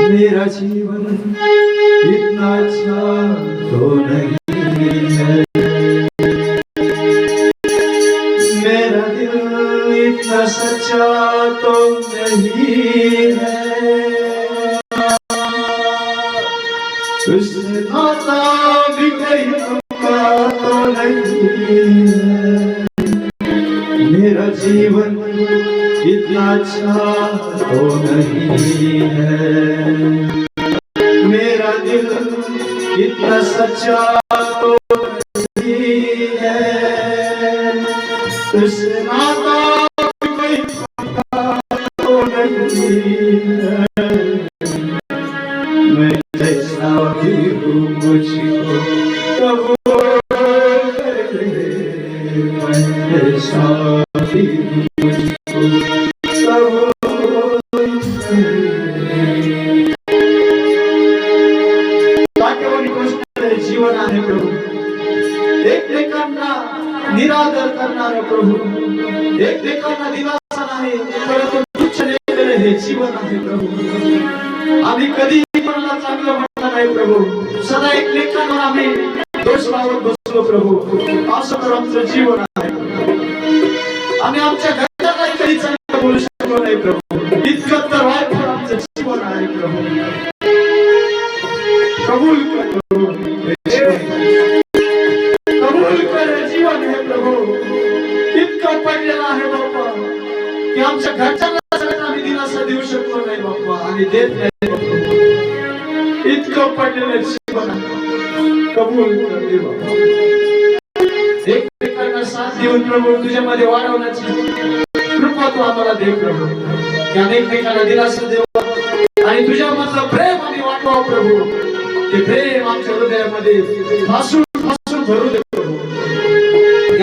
मेरा जीवन इतना अच्छा नहीं है, मेरा दिल इतना सच्चा तो नहीं है, तुझसे नाता भी इतना तो नहीं है। मेरा जीवन इतना अच्छा तो नहीं है, मेरा दिल इतना सच्चा तो नहीं है, तुझसे नाता भी कोई पक्का तो नहीं है। मेरा जीवन इतना अच्छा तो नहीं है, मेरा दिल इतना सच्चा तो नहीं है, तुझसे नाता भी कोई पक्का तो नहीं है। मैं जैसा भी हूँ मुझको कबूल कर ले, मैं जैसा भी हूँ मुझको कबूल कर ले। वाक्यवाणी गोष्ट जीवन आहे प्रभू, एकमेकांना निरादर करणारं प्रभू, एकमेकांना दिलासा नाही परंतु तुच्छ लेखन हे जीवन आहे प्रभू। आम्ही कधी कोणाला चांगलं म्हणलं नाही प्रभू, सदा एकमेकांवर आम्ही दोष लावत बसलो प्रभू, असं तर आमचं जीवन आहे। आम्ही आमच्या घरच्यांना कधी चांगलं बोलू शकलो नाही प्रभू, इतकं तर वाईट आमचं जीवन आहे प्रभू। कबूल कर प्रभू, कबूल कर जीवन है प्रभू, इतकं पडलेलं आहे बाप्पा की आमच्या घरच्यांना सगळ्यांना आम्ही दिलासा देऊ शकलो नाही बाप्पा आणि देत नाही बाप्पा, इतकं पडलेलं जीवन कबूल कर दे बाप्पा। एकमेकांना साथ देऊन प्रभू तुझ्यामध्ये वाढवण्याची कृपा तू आम्हाला दे प्रभू, की आम्ही एकमेकांना दिलासा देऊ आणि तुझ्यामधलं प्रेम आम्ही वाटवावं प्रभू, ते प्रेम आमच्या हृदयामध्ये भासून भासून भरू दे प्रभू।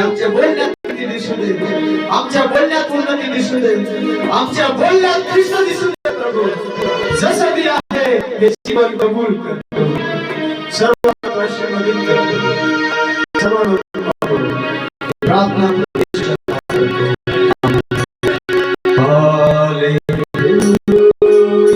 आमच्या बोलण्यात किती दिसू दे, आमच्या बोलण्यात उन्नती दिसू दे, आमच्या बोलण्यात कृष्ण दिसू दे प्रभू। जसं मी आहे हे जीवन कबूल कर, सर्व आशीर्वादित कर, सर्व प्रार्थना